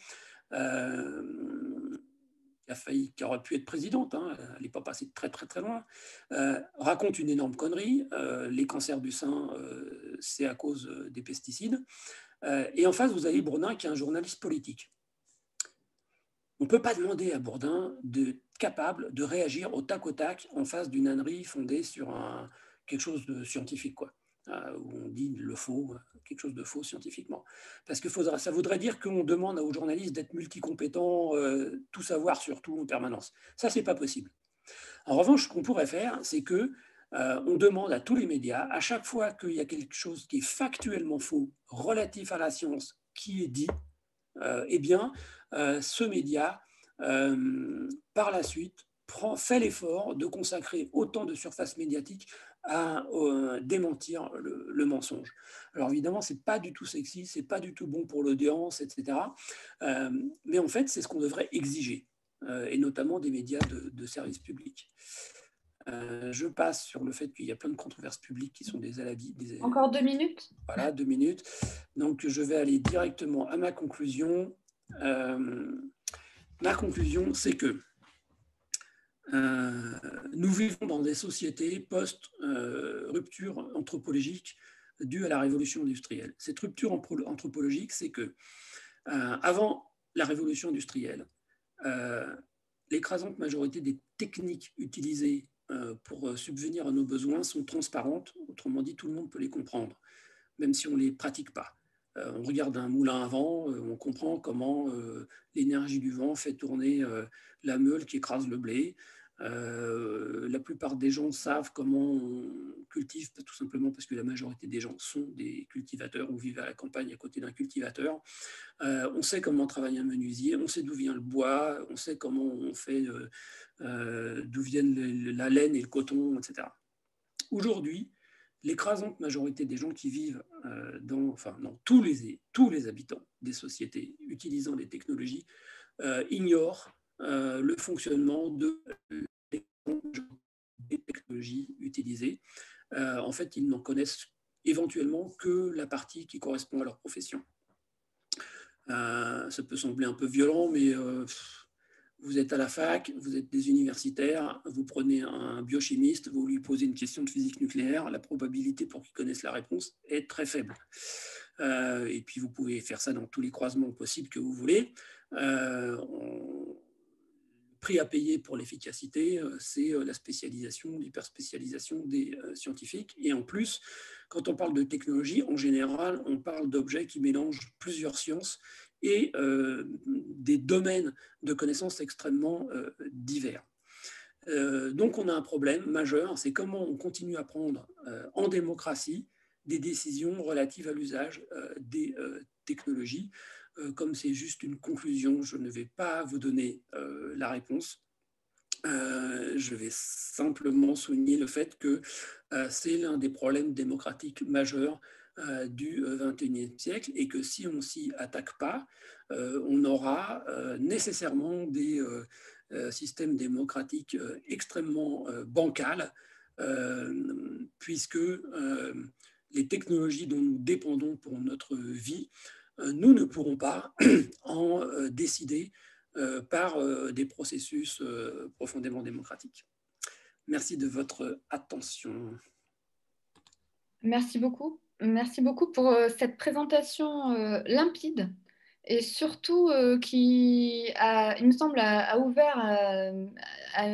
qui aurait pu être présidente, hein, elle n'est pas passée très très très loin, raconte une énorme connerie, les cancers du sein, c'est à cause des pesticides, et en face, vous avez Bourdin qui est un journaliste politique. On ne peut pas demander à Bourdin d'être capable de réagir au tac en face d'une ânerie fondée sur quelque chose de scientifique, quoi, où on dit le faux, quelque chose de faux scientifiquement. Parce que ça voudrait dire qu'on demande aux journalistes d'être multicompétents, tout savoir sur tout en permanence. Ça, ce n'est pas possible. En revanche, ce qu'on pourrait faire, c'est que on demande à tous les médias, à chaque fois qu'il y a quelque chose qui est factuellement faux, relatif à la science, qui est dit, eh bien, ce média, par la suite, fait l'effort de consacrer autant de surface médiatique à démentir le mensonge. Alors évidemment, ce n'est pas du tout sexy, ce n'est pas du tout bon pour l'audience, etc. Mais en fait, c'est ce qu'on devrait exiger, et notamment des médias de service public. Je passe sur le fait qu'il y a plein de controverses publiques qui sont des alabis. Encore 2 minutes. Voilà, 2 minutes. Donc, je vais aller directement à ma conclusion. Ma conclusion, c'est que nous vivons dans des sociétés post-rupture anthropologique due à la révolution industrielle. Cette rupture anthropologique, c'est que avant la révolution industrielle, l'écrasante majorité des techniques utilisées pour subvenir à nos besoins sont transparentes. Autrement dit, tout le monde peut les comprendre, même si on ne les pratique pas. On regarde un moulin à vent, on comprend comment l'énergie du vent fait tourner la meule qui écrase le blé. La plupart des gens savent comment on cultive, tout simplement parce que la majorité des gens sont des cultivateurs ou vivent à la campagne à côté d'un cultivateur. On sait comment travaille un menuisier, on sait d'où vient le bois, on sait comment on fait, d'où viennent la laine et le coton, etc. Aujourd'hui, l'écrasante majorité des gens qui vivent tous les habitants des sociétés utilisant des technologies ignorent le fonctionnement des technologies utilisées. En fait, ils n'en connaissent éventuellement que la partie qui correspond à leur profession. Ça peut sembler un peu violent, mais vous êtes à la fac, vous êtes des universitaires, vous prenez un biochimiste, vous lui posez une question de physique nucléaire, la probabilité pour qu'il connaisse la réponse est très faible. Et puis vous pouvez faire ça dans tous les croisements possibles que vous voulez. Le prix à payer pour l'efficacité, c'est la spécialisation, l'hyperspécialisation des scientifiques. Et en plus, quand on parle de technologie, en général, on parle d'objets qui mélangent plusieurs sciences et des domaines de connaissances extrêmement divers. Donc on a un problème majeur, c'est comment on continue à prendre en démocratie des décisions relatives à l'usage des technologies. Comme c'est juste une conclusion, je ne vais pas vous donner la réponse. Je vais simplement souligner le fait que c'est l'un des problèmes démocratiques majeurs du XXIe siècle et que si on ne s'y attaque pas, on aura nécessairement des systèmes démocratiques extrêmement bancals, puisque les technologies dont nous dépendons pour notre vie, nous ne pourrons pas en décider par des processus profondément démocratiques. Merci de votre attention. Merci beaucoup. Merci beaucoup pour cette présentation limpide et surtout qui, il me semble, a ouvert à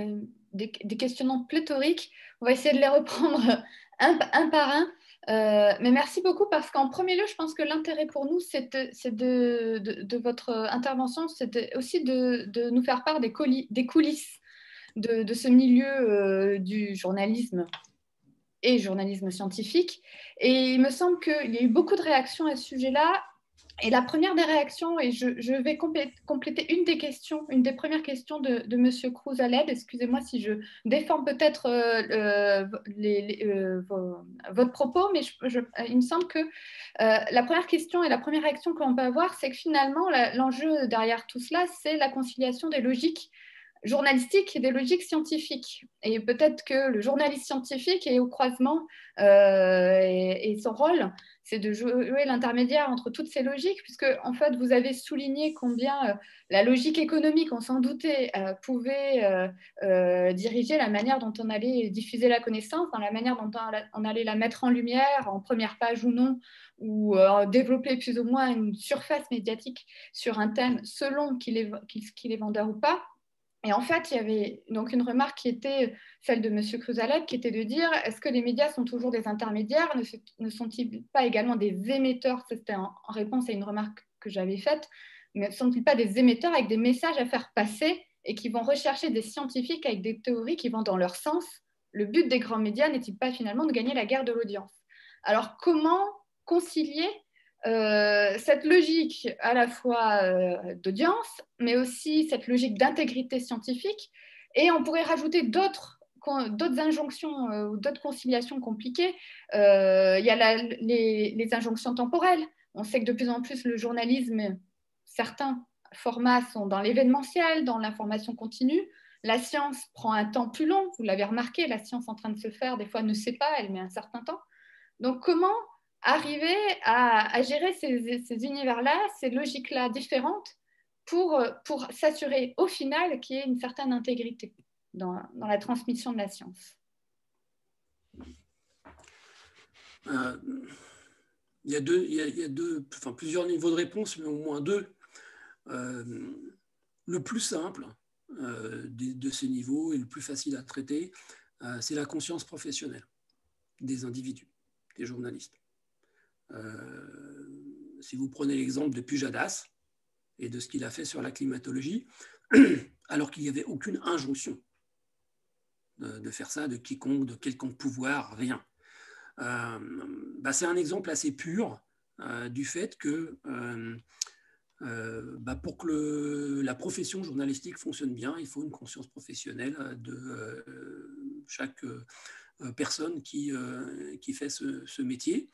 des questionnements pléthoriques. On va essayer de les reprendre un par un. Mais merci beaucoup parce qu'en premier lieu, je pense que l'intérêt pour nous, c'est de votre intervention, c'était aussi de nous faire part des coulisses de ce milieu du journalisme et journalisme scientifique. Et il me semble qu'il y a eu beaucoup de réactions à ce sujet-là. Et la première des réactions, et je vais compléter une des premières questions de M. Cruz-Aled, excusez-moi si je déforme peut-être votre propos, mais il me semble que la première question et la première réaction qu'on peut avoir, c'est que finalement, l'enjeu derrière tout cela, c'est la conciliation des logiques journalistique et des logiques scientifiques. Et peut-être que le journaliste scientifique est au croisement et son rôle, c'est de jouer l'intermédiaire entre toutes ces logiques, puisque en fait, vous avez souligné combien la logique économique, on s'en doutait, pouvait diriger la manière dont on allait diffuser la connaissance, dans la manière dont on allait la mettre en lumière, en première page ou non, ou développer plus ou moins une surface médiatique sur un thème selon qu'il est vendeur ou pas. Et en fait, il y avait donc une remarque qui était celle de M. Cruz-Aled, qui était de dire, est-ce que les médias sont toujours des intermédiaires? Ne sont-ils pas également des émetteurs? C'était en réponse à une remarque que j'avais faite. Mais ne sont-ils pas des émetteurs avec des messages à faire passer et qui vont rechercher des scientifiques avec des théories qui vont dans leur sens? Le but des grands médias n'est-il pas finalement de gagner la guerre de l'audience? Alors, comment concilier cette logique à la fois d'audience, mais aussi cette logique d'intégrité scientifique, et on pourrait rajouter d'autres injonctions ou d'autres conciliations compliquées. Il y a les injonctions temporelles. On sait que de plus en plus le journalisme, certains formats sont dans l'événementiel, dans l'information continue. La science prend un temps plus long, vous l'avez remarqué, la science en train de se faire, des fois ne sait pas, elle met un certain temps. Donc comment arriver à gérer ces univers-là, ces logiques-là différentes pour s'assurer au final qu'il y ait une certaine intégrité dans la transmission de la science. Il y a plusieurs niveaux de réponse, mais au moins deux. Le plus simple de ces niveaux et le plus facile à traiter, c'est la conscience professionnelle des individus, des journalistes. Si vous prenez l'exemple de Pujadas et de ce qu'il a fait sur la climatologie, alors qu'il n'y avait aucune injonction de faire ça de quiconque, de quelconque pouvoir, rien. C'est un exemple assez pur du fait que pour que la profession journalistique fonctionne bien, il faut une conscience professionnelle de chaque personne qui fait ce métier.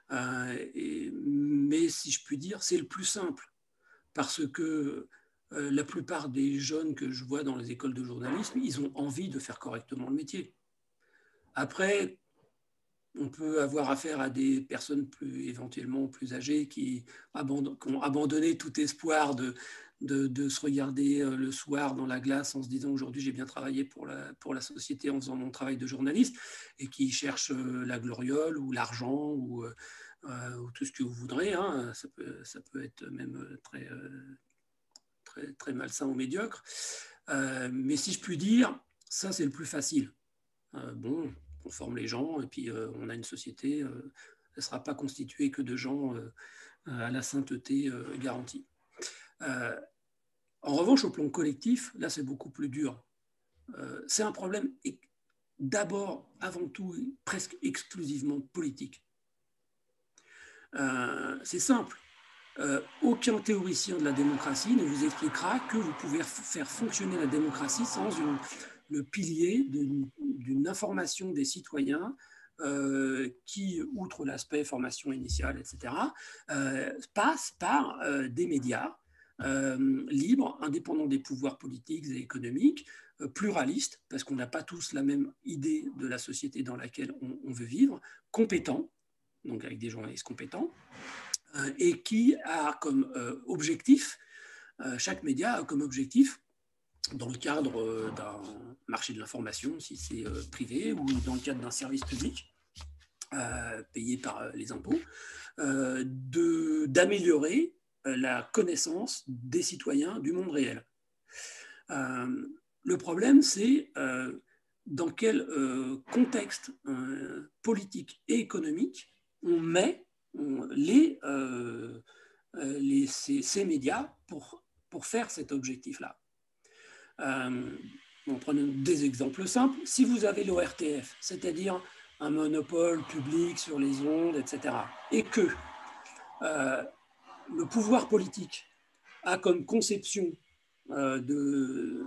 Mais si je puis dire, c'est le plus simple, parce que la plupart des jeunes que je vois dans les écoles de journalisme, ils ont envie de faire correctement le métier. Après, on peut avoir affaire à des personnes éventuellement plus âgées qui ont abandonné tout espoir de se regarder le soir dans la glace en se disant aujourd'hui j'ai bien travaillé pour la société en faisant mon travail de journaliste, et qui cherchent la gloriole ou l'argent ou tout ce que vous voudrez, hein. Ça peut être même très malsain ou médiocre. Mais si je puis dire, ça c'est le plus facile. Bon, on forme les gens et puis on a une société, elle ne sera pas constituée que de gens à la sainteté garantie. En revanche, au plan collectif, là c'est beaucoup plus dur. C'est un problème d'abord, avant tout, presque exclusivement politique. C'est simple. Aucun théoricien de la démocratie ne vous expliquera que vous pouvez faire fonctionner la démocratie sans le pilier d'une information des citoyens qui, outre l'aspect formation initiale, etc., passe par des médias libres, indépendants des pouvoirs politiques et économiques, pluralistes, parce qu'on n'a pas tous la même idée de la société dans laquelle on veut vivre, compétents, donc avec des journalistes compétents, et qui a comme objectif, chaque média a comme objectif, dans le cadre d'un marché de l'information, si c'est privé, ou dans le cadre d'un service public payé par les impôts, d'améliorer la connaissance des citoyens du monde réel. Le problème, c'est dans quel contexte politique et économique on met ces médias pour faire cet objectif-là. Prenons des exemples simples. Si vous avez l'ORTF, c'est-à-dire un monopole public sur les ondes, etc., et que le pouvoir politique a comme conception de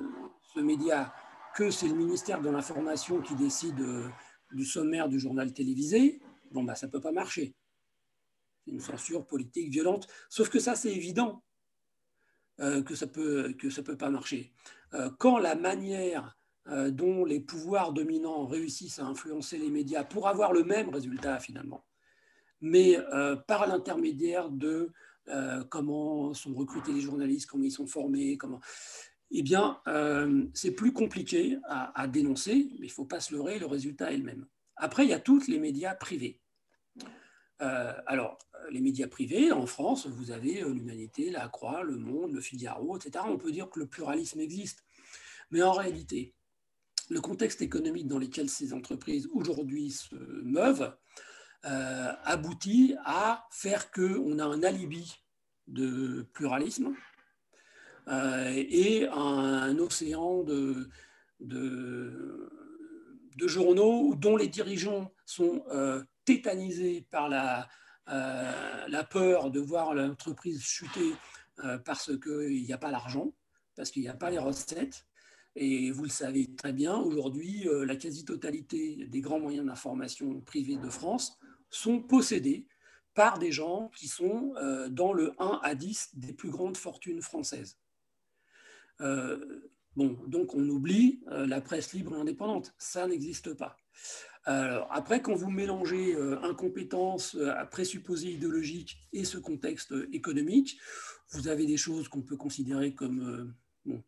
ce média que c'est le ministère de l'Information qui décide du sommaire du journal télévisé, bon, bah, ça ne peut pas marcher. C'est une censure politique violente, sauf que ça, c'est évident que ça peut pas marcher. Quand la manière dont les pouvoirs dominants réussissent à influencer les médias pour avoir le même résultat finalement, mais par l'intermédiaire de comment sont recrutés les journalistes, comment ils sont formés, eh bien, c'est plus compliqué à dénoncer, mais il ne faut pas se leurrer, le résultat est le même. Après, il y a tous les médias privés. Alors, les médias privés, en France, vous avez l'Humanité, la Croix, Le Monde, Le Figaro, etc. On peut dire que le pluralisme existe. Mais en réalité, le contexte économique dans lequel ces entreprises aujourd'hui se meuvent aboutit à faire qu'on a un alibi de pluralisme et un océan de journaux dont les dirigeants sont tétanisés par la peur de voir l'entreprise chuter parce qu'il n'y a pas l'argent, parce qu'il n'y a pas les recettes. Et vous le savez très bien, aujourd'hui, la quasi-totalité des grands moyens d'information privés de France sont possédés par des gens qui sont dans le 1 à 10 des plus grandes fortunes françaises. Bon, donc on oublie la presse libre et indépendante, ça n'existe pas. Alors, après, quand vous mélangez incompétence à présupposé idéologique et ce contexte économique, vous avez des choses qu'on peut considérer comme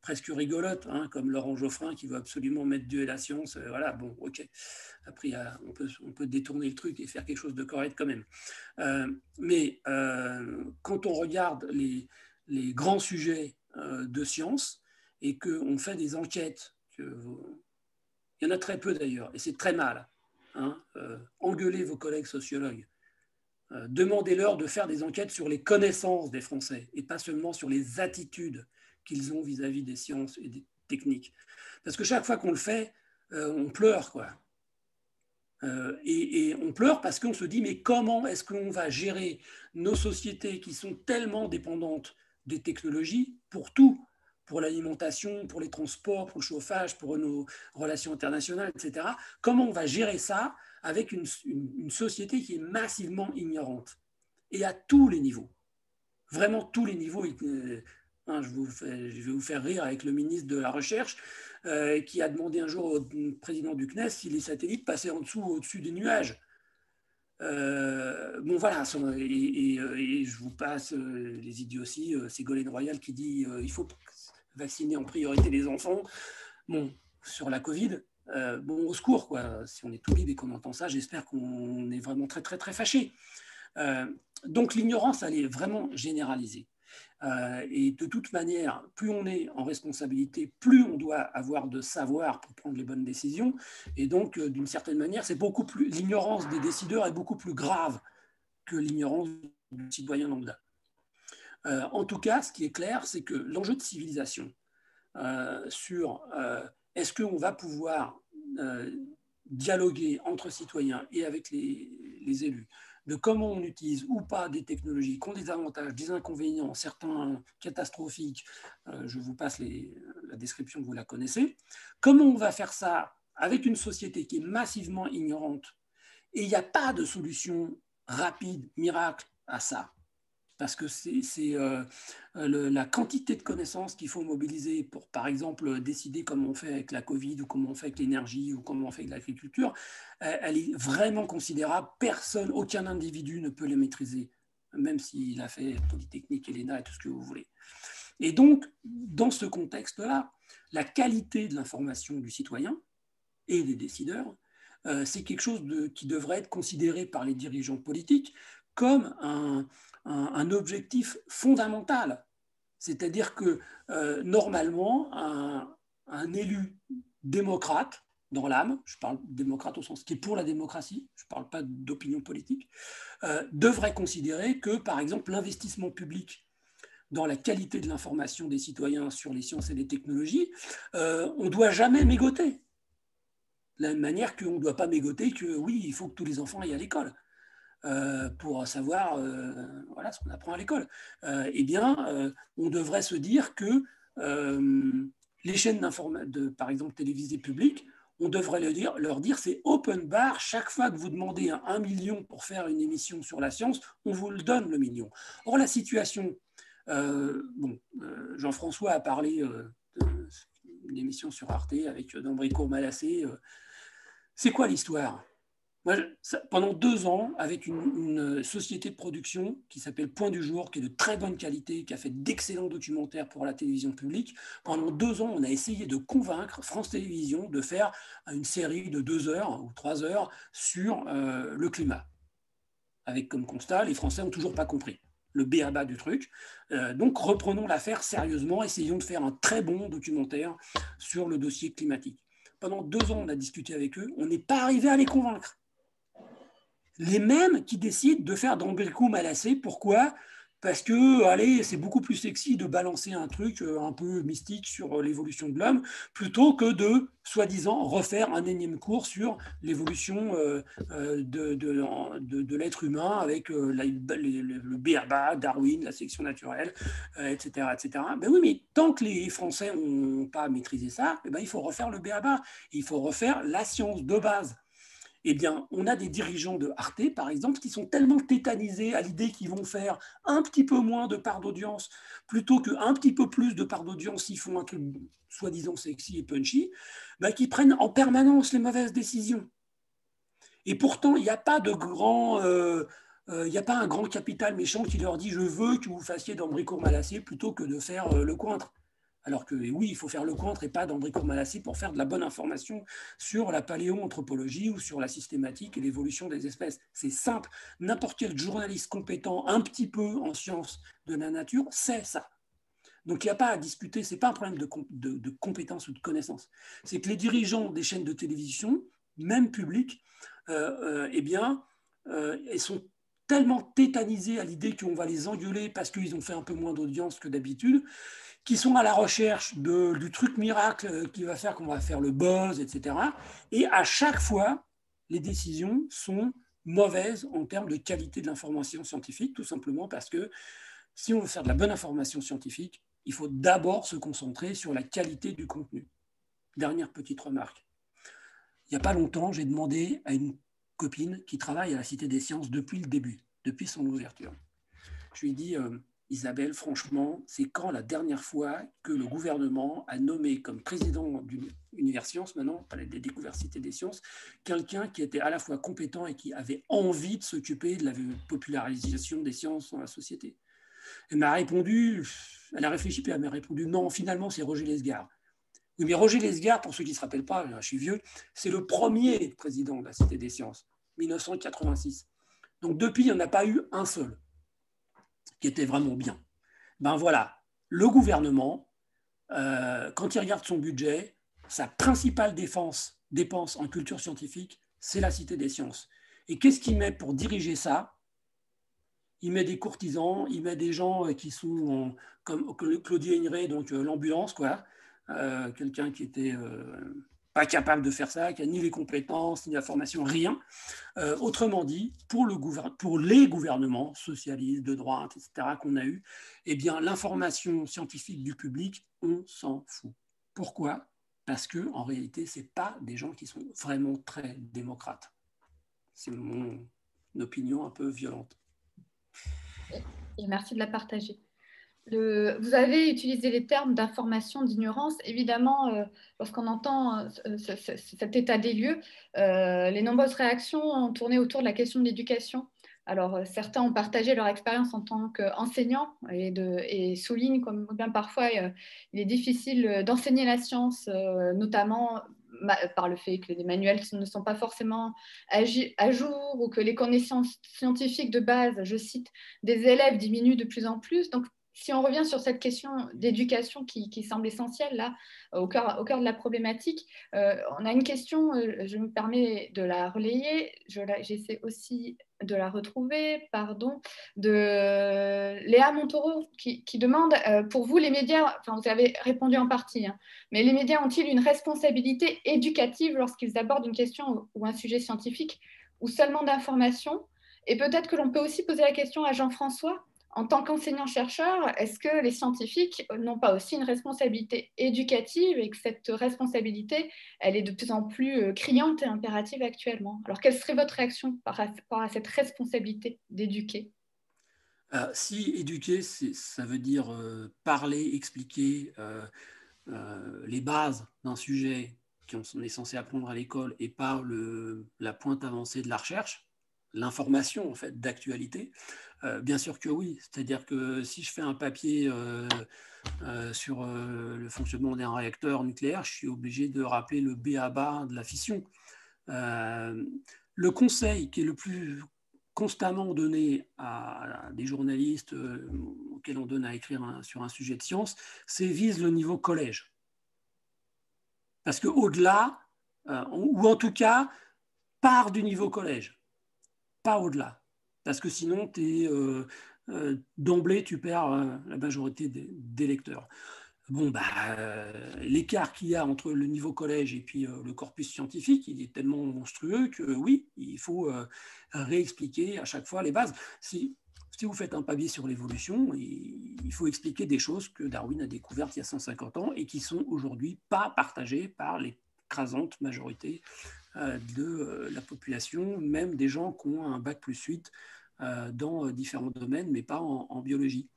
presque rigolotes, hein, comme Laurent Geoffrin qui veut absolument mettre Dieu et la science. Voilà, bon, ok. Après, on peut détourner le truc et faire quelque chose de correct quand même. Mais quand on regarde les grands sujets de science et qu'on fait des enquêtes, il y en a très peu d'ailleurs, et c'est très mal. Hein, engueulez vos collègues sociologues. Demandez-leur de faire des enquêtes sur les connaissances des Français et pas seulement sur les attitudes qu'ils ont vis-à-vis des sciences et des techniques. Parce que chaque fois qu'on le fait, on pleure, quoi. Et on pleure parce qu'on se dit, mais comment est-ce qu'on va gérer nos sociétés qui sont tellement dépendantes des technologies pour tout, pour l'alimentation, pour les transports, pour le chauffage, pour nos relations internationales, etc. Comment on va gérer ça avec une société qui est massivement ignorante et à tous les niveaux, vraiment tous les niveaux. Je vais vous faire rire avec le ministre de la Recherche qui a demandé un jour au président du CNES si les satellites passaient au-dessus des nuages. Bon voilà, et je vous passe les idioties, Ségolène Royal qui dit il faut vacciner en priorité les enfants. Bon, sur la Covid, bon, au secours, quoi. Si on est tout libre et qu'on entend ça, j'espère qu'on est vraiment très, très, très fâchés. Donc l'ignorance, elle est vraiment généralisée. Et de toute manière, plus on est en responsabilité, plus on doit avoir de savoir pour prendre les bonnes décisions. Et donc, d'une certaine manière, l'ignorance des décideurs est beaucoup plus grave que l'ignorance du citoyen lambda. En tout cas, ce qui est clair, c'est que l'enjeu de civilisation sur est-ce qu'on va pouvoir dialoguer entre citoyens et avec les élus, de comment on utilise ou pas des technologies qui ont des avantages, des inconvénients, certains catastrophiques, je vous passe la description, vous la connaissez, comment on va faire ça avec une société qui est massivement ignorante, et il n'y a pas de solution rapide, miracle à ça. Parce que c'est la quantité de connaissances qu'il faut mobiliser pour, par exemple, décider comment on fait avec la Covid ou comment on fait avec l'énergie ou comment on fait avec l'agriculture, elle est vraiment considérable. Personne, aucun individu ne peut les maîtriser, même s'il a fait Polytechnique, ELENA et tout ce que vous voulez. Et donc, dans ce contexte-là, la qualité de l'information du citoyen et des décideurs, c'est quelque chose qui devrait être considéré par les dirigeants politiques comme un objectif fondamental. C'est-à-dire que normalement, un élu démocrate, dans l'âme, je parle démocrate au sens qui est pour la démocratie, je ne parle pas d'opinion politique, devrait considérer que, par exemple, l'investissement public dans la qualité de l'information des citoyens sur les sciences et les technologies, on ne doit jamais mégoter. De la même manière qu'on ne doit pas mégoter que oui, il faut que tous les enfants aillent à l'école. Pour savoir voilà, ce qu'on apprend à l'école. Eh bien, on devrait se dire que les chaînes par exemple télévisées publiques, on devrait leur dire c'est open bar, chaque fois que vous demandez 1 million pour faire une émission sur la science, on vous le donne le million. Or, la situation, Jean-François a parlé d'une émission sur Arte avec Dambricourt-Malassé. C'est quoi l'histoire ? Moi, pendant 2 ans, avec une société de production qui s'appelle Point du Jour, qui est de très bonne qualité, qui a fait d'excellents documentaires pour la télévision publique, pendant 2 ans, on a essayé de convaincre France Télévisions de faire une série de 2 heures ou 3 heures sur le climat. Avec comme constat, les Français n'ont toujours pas compris le b.a.-ba du truc. Donc, reprenons l'affaire sérieusement, essayons de faire un très bon documentaire sur le dossier climatique. Pendant 2 ans, on a discuté avec eux, on n'est pas arrivé à les convaincre. Les mêmes qui décident de faire Dambricourt-Malassé. Pourquoi ? Parce que, allez, c'est beaucoup plus sexy de balancer un truc un peu mystique sur l'évolution de l'homme plutôt que de, soi-disant, refaire un énième cours sur l'évolution de l'être humain avec le b.a.-ba, Darwin, la sélection naturelle, etc., etc. Ben oui, mais tant que les Français n'ont pas maîtrisé ça, ben il faut refaire le b.a.-ba. Il faut refaire la science de base. Eh bien, on a des dirigeants de Arte, par exemple, qui sont tellement tétanisés à l'idée qu'ils vont faire un petit peu moins de part d'audience plutôt qu'un petit peu plus de part d'audience s'ils font un truc soi-disant sexy et punchy, qu'ils prennent en permanence les mauvaises décisions. Et pourtant, il n'y a pas de grand... il n'y a pas un grand capital méchant qui leur dit « je veux que vous fassiez Dambricourt-Malassé plutôt que de faire le cointre ». Alors que oui, il faut faire le cointre et pas Dambricourt-Malassé pour faire de la bonne information sur la paléoanthropologie ou sur la systématique et l'évolution des espèces. C'est simple. N'importe quel journaliste compétent, un petit peu en sciences de la nature, sait ça. Donc il n'y a pas à discuter, ce n'est pas un problème de compétence ou de connaissance. C'est que les dirigeants des chaînes de télévision, même publiques, ils sont tellement tétanisés à l'idée qu'on va les engueuler parce qu'ils ont fait un peu moins d'audience que d'habitude, qui sont à la recherche du truc miracle qui va faire qu'on va faire le buzz, etc. Et à chaque fois, les décisions sont mauvaises en termes de qualité de l'information scientifique, tout simplement parce que si on veut faire de la bonne information scientifique, il faut d'abord se concentrer sur la qualité du contenu. Dernière petite remarque. Il n'y a pas longtemps, j'ai demandé à une copine qui travaille à la Cité des Sciences depuis le début, depuis son ouverture. Je lui ai dit... Isabelle, franchement, c'est quand la dernière fois que le gouvernement a nommé comme président d'Univers Sciences, maintenant, Palais des Découvertes Cité des Sciences, quelqu'un qui était à la fois compétent et qui avait envie de s'occuper de la popularisation des sciences dans la société. Elle m'a répondu, elle a réfléchi, puis elle m'a répondu, non, finalement, c'est Roger Lesgard. Oui, mais Roger Lesgard, pour ceux qui ne se rappellent pas, je suis vieux, c'est le premier président de la Cité des Sciences, 1986. Donc depuis, il n'y en a pas eu un seul qui était vraiment bien. Ben voilà, le gouvernement, quand il regarde son budget, sa principale dépense en culture scientifique, c'est la Cité des sciences. Et qu'est-ce qu'il met pour diriger ça? Il met des courtisans, il met des gens qui sont comme Claudie Haineray, donc l'ambulance, quoi. Quelqu'un qui était pas capable de faire ça, qui n'a ni les compétences, ni la formation, rien. Autrement dit, pour les gouvernements socialistes, de droite, etc., qu'on a eu, eh bien, l'information scientifique du public, on s'en fout. Pourquoi? Parce qu'en réalité, ce n'est pas des gens qui sont vraiment très démocrates. C'est mon opinion un peu violente. Et merci de la partager. Vous avez utilisé les termes d'information, d'ignorance. Évidemment, lorsqu'on entend cet état des lieux, les nombreuses réactions ont tourné autour de la question de l'éducation. Alors, certains ont partagé leur expérience en tant qu'enseignants et soulignent comme bien parfois il est difficile d'enseigner la science, notamment par le fait que les manuels ne sont pas forcément à jour ou que les connaissances scientifiques de base, je cite, des élèves diminuent de plus en plus. Donc, si on revient sur cette question d'éducation qui semble essentielle là, au cœur de la problématique, on a une question, je me permets de la relayer, j'essaie aussi de la retrouver, pardon, de Léa Montaureau qui demande, pour vous les médias, enfin vous avez répondu en partie, hein, mais les médias ont-ils une responsabilité éducative lorsqu'ils abordent une question ou un sujet scientifique ou seulement d'information? Et peut-être que l'on peut aussi poser la question à Jean-François. En tant qu'enseignant-chercheur, est-ce que les scientifiques n'ont pas aussi une responsabilité éducative et que cette responsabilité, elle est de plus en plus criante et impérative actuellement? Alors, quelle serait votre réaction par rapport à cette responsabilité d'éduquer? Si éduquer, ça veut dire parler, expliquer les bases d'un sujet qu'on est censé apprendre à l'école et pas la pointe avancée de la recherche, l'information en fait d'actualité, bien sûr que oui. C'est-à-dire que si je fais un papier sur le fonctionnement d'un réacteur nucléaire, je suis obligé de rappeler le b.a.-ba de la fission. Le conseil qui est le plus constamment donné à des journalistes auxquels on donne à écrire sur un sujet de science, c'est vise le niveau collège. Parce qu'au-delà, ou en tout cas, part du niveau collège, pas au-delà. Parce que sinon, d'emblée, tu perds la majorité des lecteurs. Bon, l'écart qu'il y a entre le niveau collège et puis le corpus scientifique, il est tellement monstrueux que oui, il faut réexpliquer à chaque fois les bases. Si vous faites un papier sur l'évolution, il faut expliquer des choses que Darwin a découvertes il y a 150 ans et qui sont aujourd'hui pas partagées par l'écrasante majorité de la population, même des gens qui ont un bac+8 dans différents domaines, mais pas en biologie.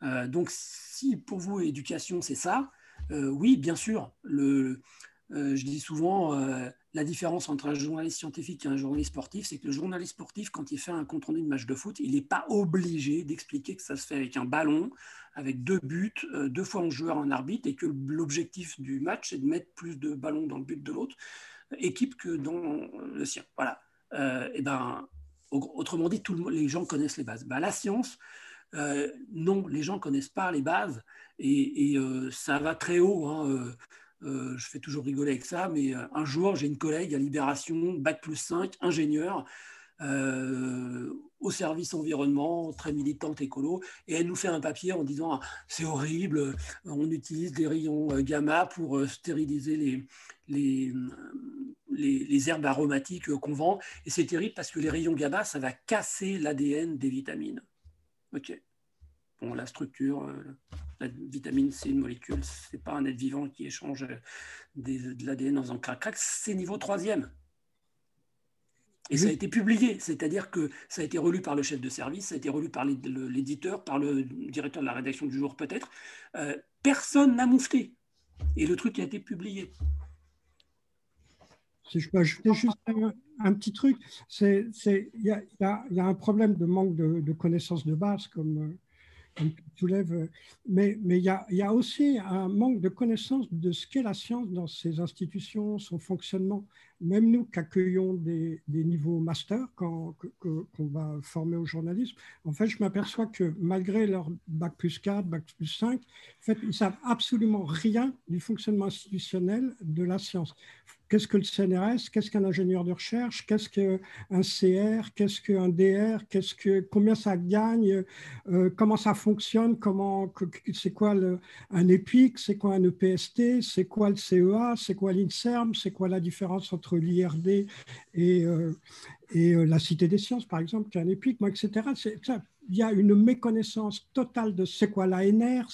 Donc, si pour vous, éducation, c'est ça, oui, bien sûr. Je dis souvent, la différence entre un journaliste scientifique et un journaliste sportif, c'est que le journaliste sportif, quand il fait un compte-rendu de match de foot, il n'est pas obligé d'expliquer que ça se fait avec un ballon, avec 2 buts, 2 fois un joueur, un arbitre, et que l'objectif du match, c'est de mettre plus de ballons dans le but de l'autre équipe que dans le sien. Voilà. Autrement dit, les gens connaissent les bases. La science, non, les gens ne connaissent pas les bases et ça va très haut. Hein, je fais toujours rigoler avec ça, mais un jour, j'ai une collègue à Libération, bac+5, ingénieure, au service environnement, très militante écolo, et elle nous fait un papier en disant ah, c'est horrible, on utilise des rayons gamma pour stériliser les herbes aromatiques qu'on vend, et c'est terrible parce que les rayons gamma, ça va casser l'ADN des vitamines. Ok. Bon, la structure, la vitamine, c'est une molécule, c'est pas un être vivant qui échange de l'ADN dans un crac-crac, c'est niveau 3e. Et ça a été publié, c'est-à-dire que ça a été relu par le chef de service, ça a été relu par l'éditeur, par le directeur de la rédaction du jour peut-être. Personne n'a moufté. Et le truc a été publié. Si je peux ajouter juste un petit truc, il y a un problème de manque de connaissances de base, comme tu soulèves, mais il y a aussi un manque de connaissance de ce qu'est la science dans ses institutions, son fonctionnement. même nous qui accueillons des niveaux master qu'on va former au journalisme, en fait, je m'aperçois que malgré leur bac+4, bac+5, en fait, ils ne savent absolument rien du fonctionnement institutionnel de la science. Qu'est-ce que le CNRS? Qu'est-ce qu'un ingénieur de recherche? Qu'est-ce qu'un CR? Qu'est-ce qu'un DR? Combien ça gagne? Comment ça fonctionne? C'est quoi un EPIC? C'est quoi un EPST? C'est quoi le CEA? C'est quoi l'INSERM? C'est quoi la différence entre l'IRD et la Cité des Sciences, par exemple, qui est un EPIC, etc. Il y a une méconnaissance totale de c'est quoi l'ANR,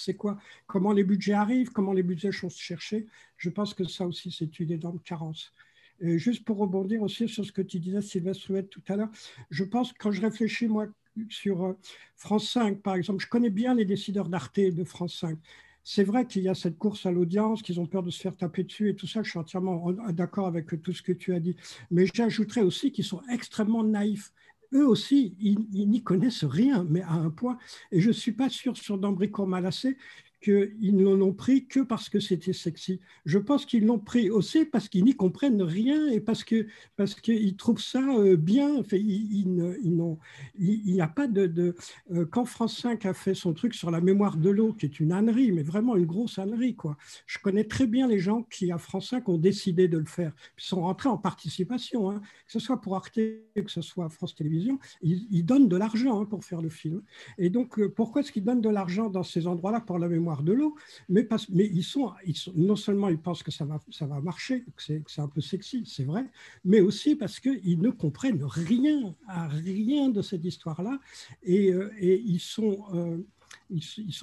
comment les budgets arrivent, comment les budgets sont cherchés. Je pense que ça aussi, c'est une énorme carence. Et juste pour rebondir aussi sur ce que tu disais, Sylvestre Huet, tout à l'heure, je pense que quand je réfléchis, moi, sur France 5, par exemple, je connais bien les décideurs d'Arte et de France 5. C'est vrai qu'il y a cette course à l'audience, qu'ils ont peur de se faire taper dessus et tout ça, je suis entièrement d'accord avec tout ce que tu as dit. Mais j'ajouterais aussi qu'ils sont extrêmement naïfs. Eux aussi, ils n'y connaissent rien, mais à un point. Et je ne suis pas sûr sur Dambricourt-Malassé qu'ils ne l'ont pris que parce que c'était sexy. Je pense qu'ils l'ont pris aussi parce qu'ils n'y comprennent rien et parce qu'ils trouvent ça bien. Enfin, il n'y a pas quand France 5 a fait son truc sur la mémoire de l'eau, qui est une ânerie, mais vraiment une grosse ânerie, quoi. Je connais très bien les gens qui, à France 5, ont décidé de le faire. Ils sont rentrés en participation, hein. Que ce soit pour Arte, que ce soit France Télévisions, ils donnent de l'argent, hein, pour faire le film. Et donc, pourquoi est-ce qu'ils donnent de l'argent dans ces endroits-là pour la mémoire de l'eau? Mais ils sont, non seulement ils pensent que ça va marcher, que c'est un peu sexy, c'est vrai, mais aussi parce qu'ils ne comprennent rien à rien de cette histoire-là et ils sont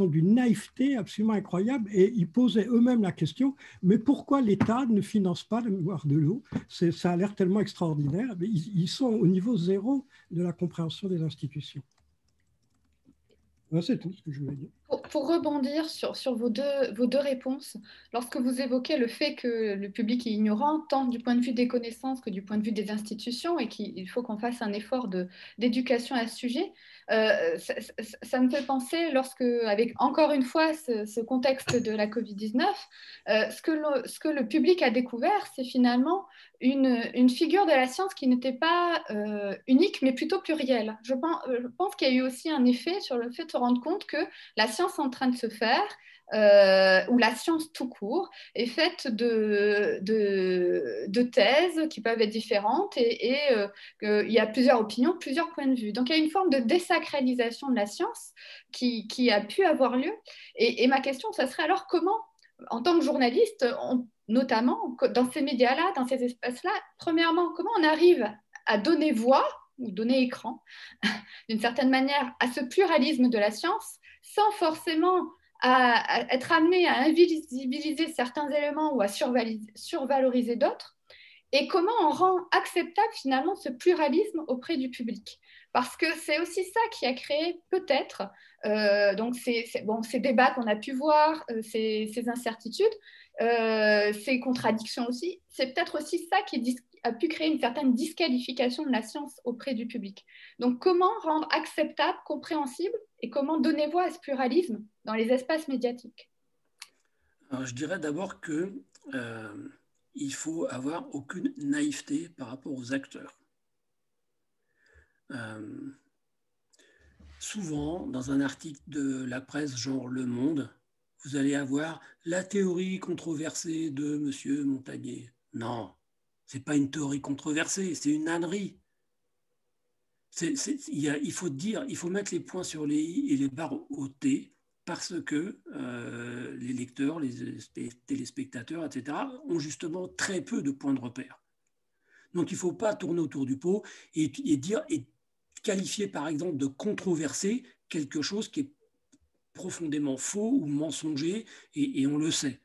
d'une naïveté absolument incroyable et ils posaient eux-mêmes la question, mais pourquoi l'État ne finance pas la mémoire de l'eau? Ça a l'air tellement extraordinaire. Mais ils sont au niveau zéro de la compréhension des institutions. C'est tout ce que je voulais dire. Pour rebondir sur vos deux réponses, lorsque vous évoquez le fait que le public est ignorant, tant du point de vue des connaissances que du point de vue des institutions, et qu'il faut qu'on fasse un effort d'éducation à ce sujet, ça me fait penser, avec encore une fois ce contexte de la Covid-19, ce que le public a découvert, c'est finalement une figure de la science qui n'était pas unique, mais plutôt plurielle. Je pense qu'il y a eu aussi un effet sur le fait de se rendre compte que la science en train de se faire, ou la science tout court, est faite de thèses qui peuvent être différentes et il y a plusieurs opinions, plusieurs points de vue. Donc il y a une forme de désacralisation de la science qui a pu avoir lieu. Et ma question, ça serait alors comment, en tant que journaliste, notamment dans ces médias-là, dans ces espaces-là, premièrement, comment on arrive à donner voix ou donner écran, d'une certaine manière, à ce pluralisme de la science, sans forcément à être amené à invisibiliser certains éléments ou à survaloriser d'autres, et comment on rend acceptable finalement ce pluralisme auprès du public. Parce que c'est aussi ça qui a créé peut-être donc ces débats qu'on a pu voir, ces incertitudes, ces contradictions aussi, c'est peut-être aussi ça qui a pu créer une certaine disqualification de la science auprès du public. Donc comment rendre acceptable, compréhensible, et comment donner voix à ce pluralisme dans les espaces médiatiques? Alors, je dirais d'abord que il faut avoir aucune naïveté par rapport aux acteurs. Souvent, dans un article de la presse genre Le Monde, vous allez avoir la théorie controversée de M. Montagnier. Non, ce n'est pas une théorie controversée, c'est une ânerie. Il faut mettre les points sur les i et les barres au t, parce que les lecteurs, les téléspectateurs, etc., ont justement très peu de points de repère. Donc il ne faut pas tourner autour du pot et qualifier par exemple de controversé quelque chose qui est profondément faux ou mensonger, et on le sait.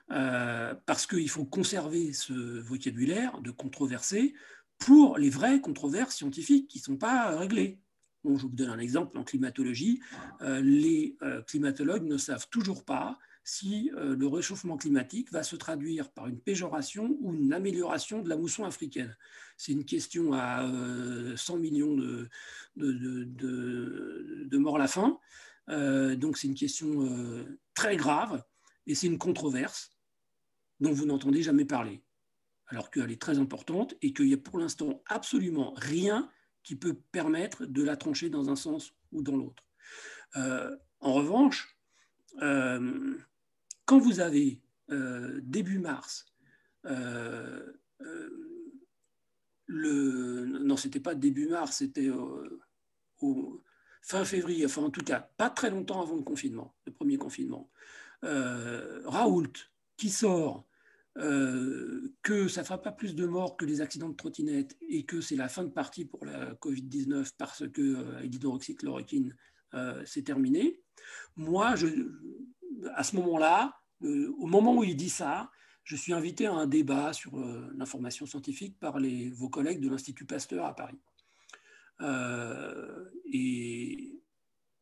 Parce qu'il faut conserver ce vocabulaire de controversé pour les vraies controverses scientifiques qui ne sont pas réglées. Bon, je vous donne un exemple. En climatologie, les climatologues ne savent toujours pas si le réchauffement climatique va se traduire par une péjoration ou une amélioration de la mousson africaine. C'est une question à 100 millions de morts à la fin. Donc c'est une question très grave et c'est une controverse dont vous n'entendez jamais parler. alors qu'elle est très importante et qu'il n'y a pour l'instant absolument rien qui peut permettre de la trancher dans un sens ou dans l'autre. En revanche, quand vous avez début mars, non, c'était pas début mars, c'était au fin février, enfin en tout cas, pas très longtemps avant le confinement, le premier confinement, Raoult qui sort que ça ne fera pas plus de morts que les accidents de trottinette et que c'est la fin de partie pour la Covid-19 parce que l'hydroxychloroquine, c'est terminé. Moi, à ce moment-là, au moment où il dit ça, je suis invité à un débat sur l'information scientifique par vos collègues de l'Institut Pasteur à Paris. Et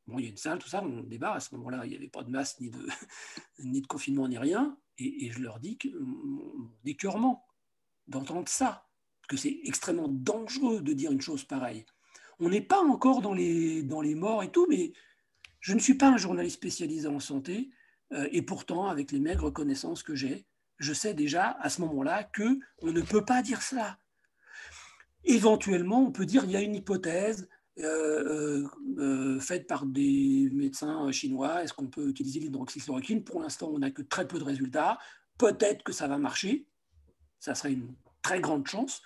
bon, il y a une salle, tout ça, on débat. À ce moment-là, il n'y avait pas de masque, ni de confinement, ni rien. Et je leur dis que mon écœurement d'entendre ça, que c'est extrêmement dangereux de dire une chose pareille. On n'est pas encore dans les morts et tout, mais je ne suis pas un journaliste spécialisé en santé, et pourtant, avec les maigres connaissances que j'ai, je sais déjà à ce moment-là qu'on ne peut pas dire ça. Éventuellement, on peut dire qu'il y a une hypothèse faite par des médecins chinois. Est-ce qu'on peut utiliser l'hydroxychloroquine? Pour l'instant, on n'a que très peu de résultats. Peut-être que ça va marcher. Ça serait une très grande chance.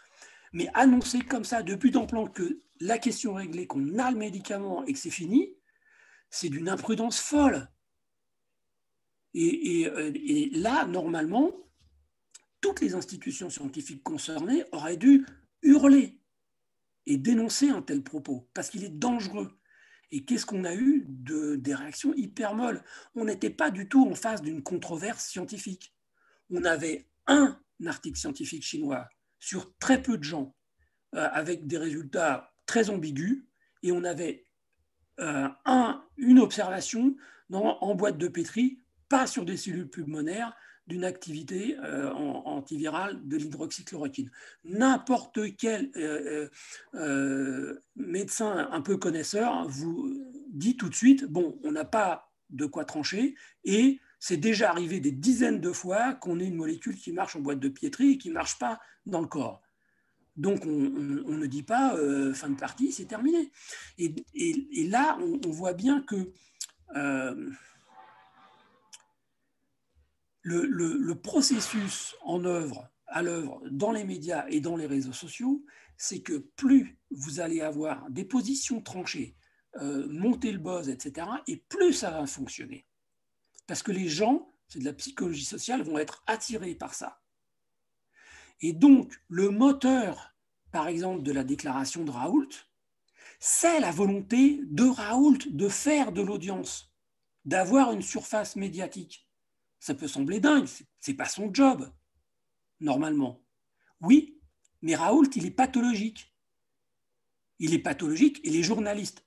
Mais annoncer comme ça, de but en plan, que la question est réglée, qu'on a le médicament et que c'est fini, c'est d'une imprudence folle. Et là, normalement, toutes les institutions scientifiques concernées auraient dû hurler et dénoncer un tel propos, parce qu'il est dangereux. Et qu'est-ce qu'on a eu des réactions hyper molles? On n'était pas du tout en face d'une controverse scientifique. On avait un article scientifique chinois sur très peu de gens, avec des résultats très ambigus, et on avait une observation en boîte de pétri, pas sur des cellules pulmonaires, d'une activité antivirale de l'hydroxychloroquine. N'importe quel médecin un peu connaisseur vous dit tout de suite, bon, on n'a pas de quoi trancher, et c'est déjà arrivé des dizaines de fois qu'on ait une molécule qui marche en boîte de pétri et qui ne marche pas dans le corps. Donc, on ne dit pas fin de partie, c'est terminé. Et là, on voit bien que le processus à l'œuvre dans les médias et dans les réseaux sociaux, c'est que plus vous allez avoir des positions tranchées, monter le buzz, etc., et plus ça va fonctionner. Parce que les gens, c'est de la psychologie sociale, vont être attirés par ça. Et donc, le moteur, par exemple, de la déclaration de Raoult, c'est la volonté de Raoult de faire de l'audience, d'avoir une surface médiatique. Ça peut sembler dingue, ce n'est pas son job, normalement. Oui, mais Raoult, il est pathologique. Il est pathologique et les journalistes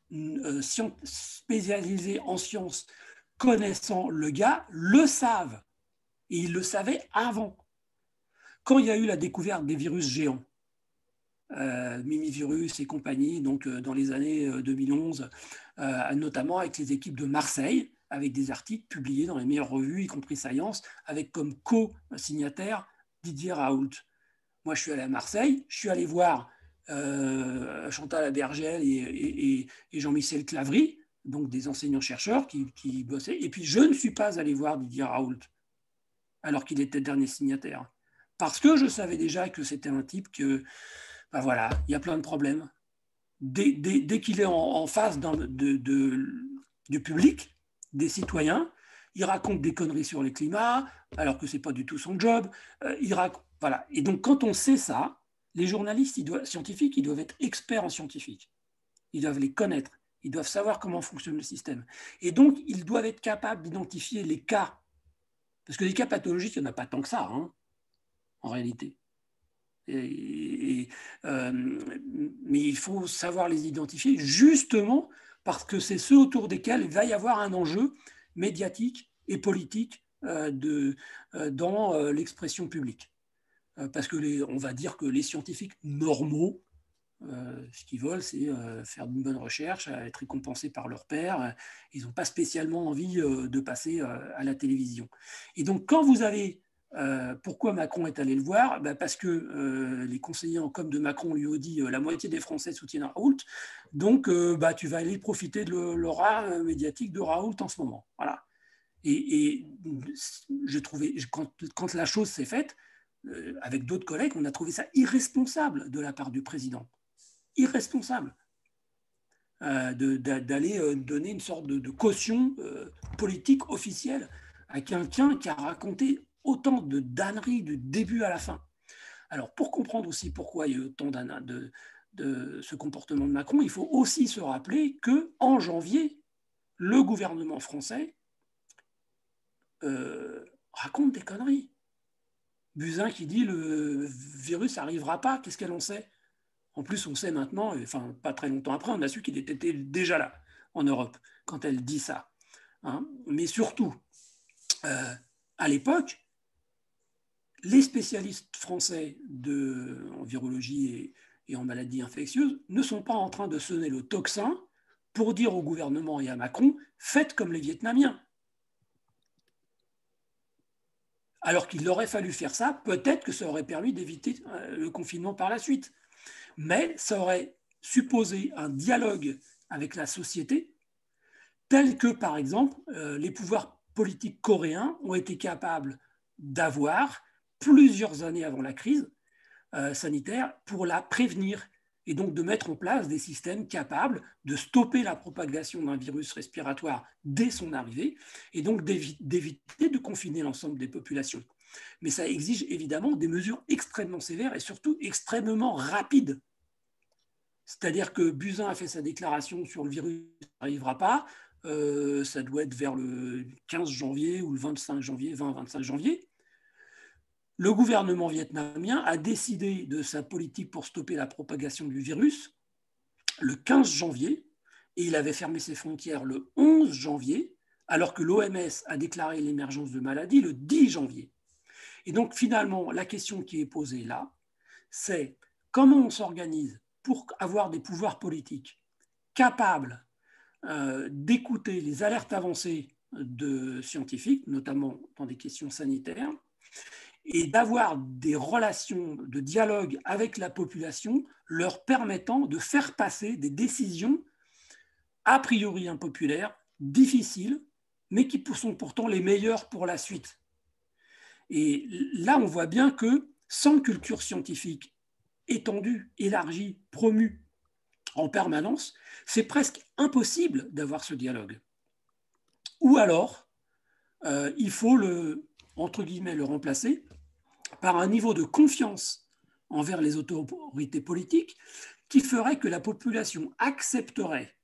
spécialisés en sciences, connaissant le gars, le savent. Et ils le savaient avant. Quand il y a eu la découverte des virus géants, Mimivirus et compagnie, donc dans les années 2011, notamment avec les équipes de Marseille, avec des articles publiés dans les meilleures revues, y compris Science, avec comme co-signataire Didier Raoult. Moi, je suis allé à Marseille, je suis allé voir Chantal Abergel et Jean-Michel Clavry, donc des enseignants-chercheurs qui bossaient, et puis je ne suis pas allé voir Didier Raoult, alors qu'il était dernier signataire. Parce que je savais déjà que c'était un type que, ben voilà, il y a plein de problèmes. Dès qu'il est en face du public, des citoyens, il raconte des conneries sur le climat, alors que ce n'est pas du tout son job. Voilà. Et donc, quand on sait ça, les journalistes scientifiques, ils doivent être experts en scientifique. Ils doivent les connaître. Ils doivent savoir comment fonctionne le système. Et donc, ils doivent être capables d'identifier les cas. Parce que les cas pathologiques, il n'y en a pas tant que ça, hein, en réalité. Mais il faut savoir les identifier justement parce que c'est ceux autour desquels il va y avoir un enjeu médiatique et politique dans l'expression publique. Parce que on va dire que les scientifiques normaux, ce qu'ils veulent, c'est faire une bonne recherche, être récompensés par leur pairs. Ils n'ont pas spécialement envie de passer à la télévision. Et donc, quand vous avez Pourquoi Macron est allé le voir? Parce que les conseillers en com de Macron lui ont dit la moitié des Français soutiennent Raoult, donc tu vas aller profiter de l'aura médiatique de Raoult en ce moment. Voilà. Et je trouvais, quand la chose s'est faite, avec d'autres collègues, on a trouvé ça irresponsable de la part du président. Irresponsable. D'aller donner une sorte de caution politique officielle à quelqu'un qui a raconté autant de danneries du début à la fin. Alors, pour comprendre aussi pourquoi il y a eu autant de ce comportement de Macron, il faut aussi se rappeler qu'en janvier, le gouvernement français raconte des conneries. Buzyn qui dit le virus n'arrivera pas, qu'est-ce qu'elle en sait? En plus, on sait maintenant, enfin pas très longtemps après, on a su qu'il était déjà là en Europe quand elle dit ça. Hein. Mais surtout, à l'époque, les spécialistes français en virologie et en maladies infectieuses ne sont pas en train de sonner le tocsin pour dire au gouvernement et à Macron « faites comme les Vietnamiens ». Alors qu'il aurait fallu faire ça, peut-être que ça aurait permis d'éviter le confinement par la suite. Mais ça aurait supposé un dialogue avec la société, tel que, par exemple, les pouvoirs politiques coréens ont été capables d'avoir plusieurs années avant la crise sanitaire pour la prévenir et donc de mettre en place des systèmes capables de stopper la propagation d'un virus respiratoire dès son arrivée et donc d'éviter de confiner l'ensemble des populations. Mais ça exige évidemment des mesures extrêmement sévères et surtout extrêmement rapides. C'est-à-dire que Buzyn a fait sa déclaration sur le virus n'arrivera pas, ça doit être vers le 15 janvier ou le 25 janvier, 20-25 janvier. Le gouvernement vietnamien a décidé de sa politique pour stopper la propagation du virus le 15 janvier et il avait fermé ses frontières le 11 janvier, alors que l'OMS a déclaré l'émergence de maladie le 10 janvier. Et donc finalement, la question qui est posée là, c'est comment on s'organise pour avoir des pouvoirs politiques capables d'écouter les alertes avancées de scientifiques, notamment dans des questions sanitaires, et d'avoir des relations de dialogue avec la population leur permettant de faire passer des décisions a priori impopulaires, difficiles, mais qui sont pourtant les meilleures pour la suite. Et là, on voit bien que sans culture scientifique étendue, élargie, promue en permanence, c'est presque impossible d'avoir ce dialogue. Ou alors, il faut entre guillemets, le remplacer par un niveau de confiance envers les autorités politiques qui ferait que la population accepterait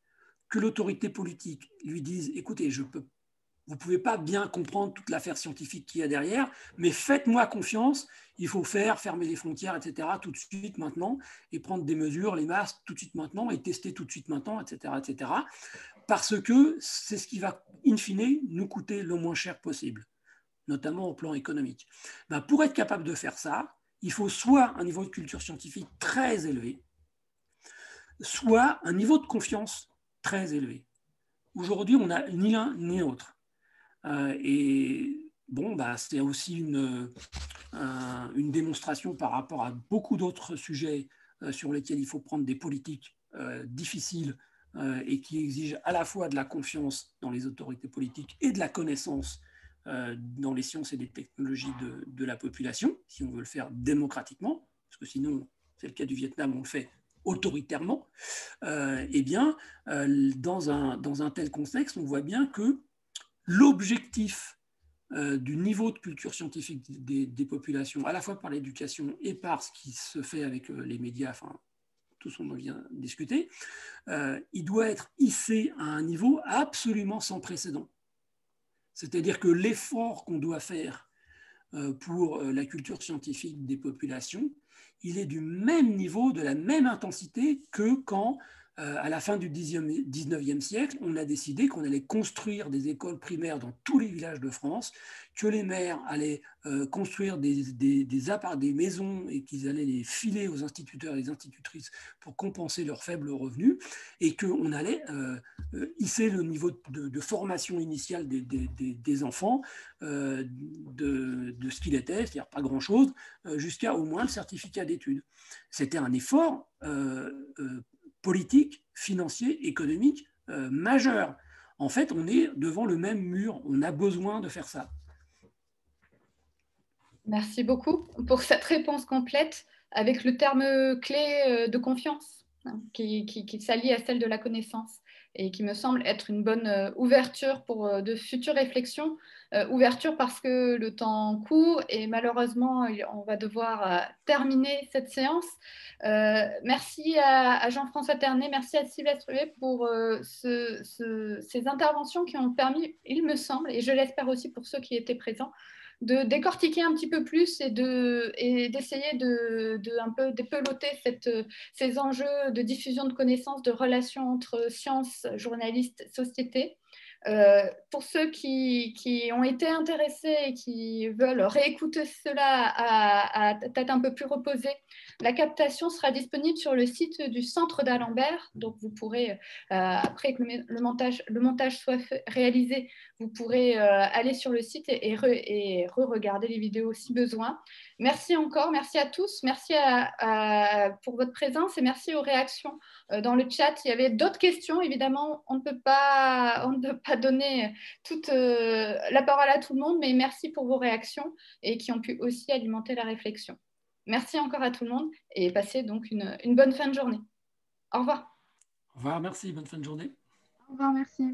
que l'autorité politique lui dise « Écoutez, vous ne pouvez pas bien comprendre toute l'affaire scientifique qu'il y a derrière, mais faites-moi confiance, il faut fermer les frontières, etc., tout de suite maintenant, et prendre des mesures, les masques tout de suite maintenant, et tester tout de suite maintenant, etc., etc., parce que c'est ce qui va, in fine, nous coûter le moins cher possible, notamment au plan économique. Pour être capable de faire ça, il faut soit un niveau de culture scientifique très élevé, soit un niveau de confiance très élevé. Aujourd'hui, on n'a ni l'un ni l'autre. Et bon, c'est aussi une démonstration par rapport à beaucoup d'autres sujets sur lesquels il faut prendre des politiques difficiles et qui exigent à la fois de la confiance dans les autorités politiques et de la connaissance dans les sciences et les technologies de la population, si on veut le faire démocratiquement, parce que sinon, c'est le cas du Vietnam, on le fait autoritairement, dans un tel contexte, on voit bien que l'objectif du niveau de culture scientifique des populations, à la fois par l'éducation et par ce qui se fait avec les médias, enfin, tout ce qu'on vient de discuter, il doit être hissé à un niveau absolument sans précédent. C'est-à-dire que l'effort qu'on doit faire pour la culture scientifique des populations, il est du même niveau, de la même intensité que quand à la fin du 19e siècle, on a décidé qu'on allait construire des écoles primaires dans tous les villages de France, que les maires allaient construire des maisons et qu'ils allaient les filer aux instituteurs et les institutrices pour compenser leurs faibles revenus, et qu'on allait hisser le niveau de formation initiale des enfants de ce qu'il était, c'est-à-dire pas grand-chose, jusqu'à au moins le certificat d'études. C'était un effort politique, financier, économique majeur. En fait, on est devant le même mur. On a besoin de faire ça. Merci beaucoup pour cette réponse complète avec le terme clé de confiance qui s'allie à celle de la connaissance et qui me semble être une bonne ouverture pour de futures réflexions. Ouverture parce que le temps court et malheureusement, on va devoir terminer cette séance. Merci à Jean-François Ternet, merci à Sylvestre Huet pour ces interventions qui ont permis, il me semble, et je l'espère aussi pour ceux qui étaient présents, de décortiquer un petit peu plus et d'essayer de un peu dépeloter ces enjeux de diffusion de connaissances, de relations entre sciences, journalistes, société. Pour ceux qui ont été intéressés et qui veulent réécouter cela à tête un peu plus reposée, la captation sera disponible sur le site du Centre d'Alembert. Donc, vous pourrez, après que le montage soit réalisé, vous pourrez aller sur le site et re-regarder les vidéos si besoin. Merci encore, merci à tous, merci pour votre présence et merci aux réactions dans le chat. Il y avait d'autres questions, évidemment, on ne peut pas donner toute la parole à tout le monde, mais merci pour vos réactions et qui ont pu aussi alimenter la réflexion. Merci encore à tout le monde et passez donc une bonne fin de journée. Au revoir. Au revoir, merci, bonne fin de journée. Au revoir, merci.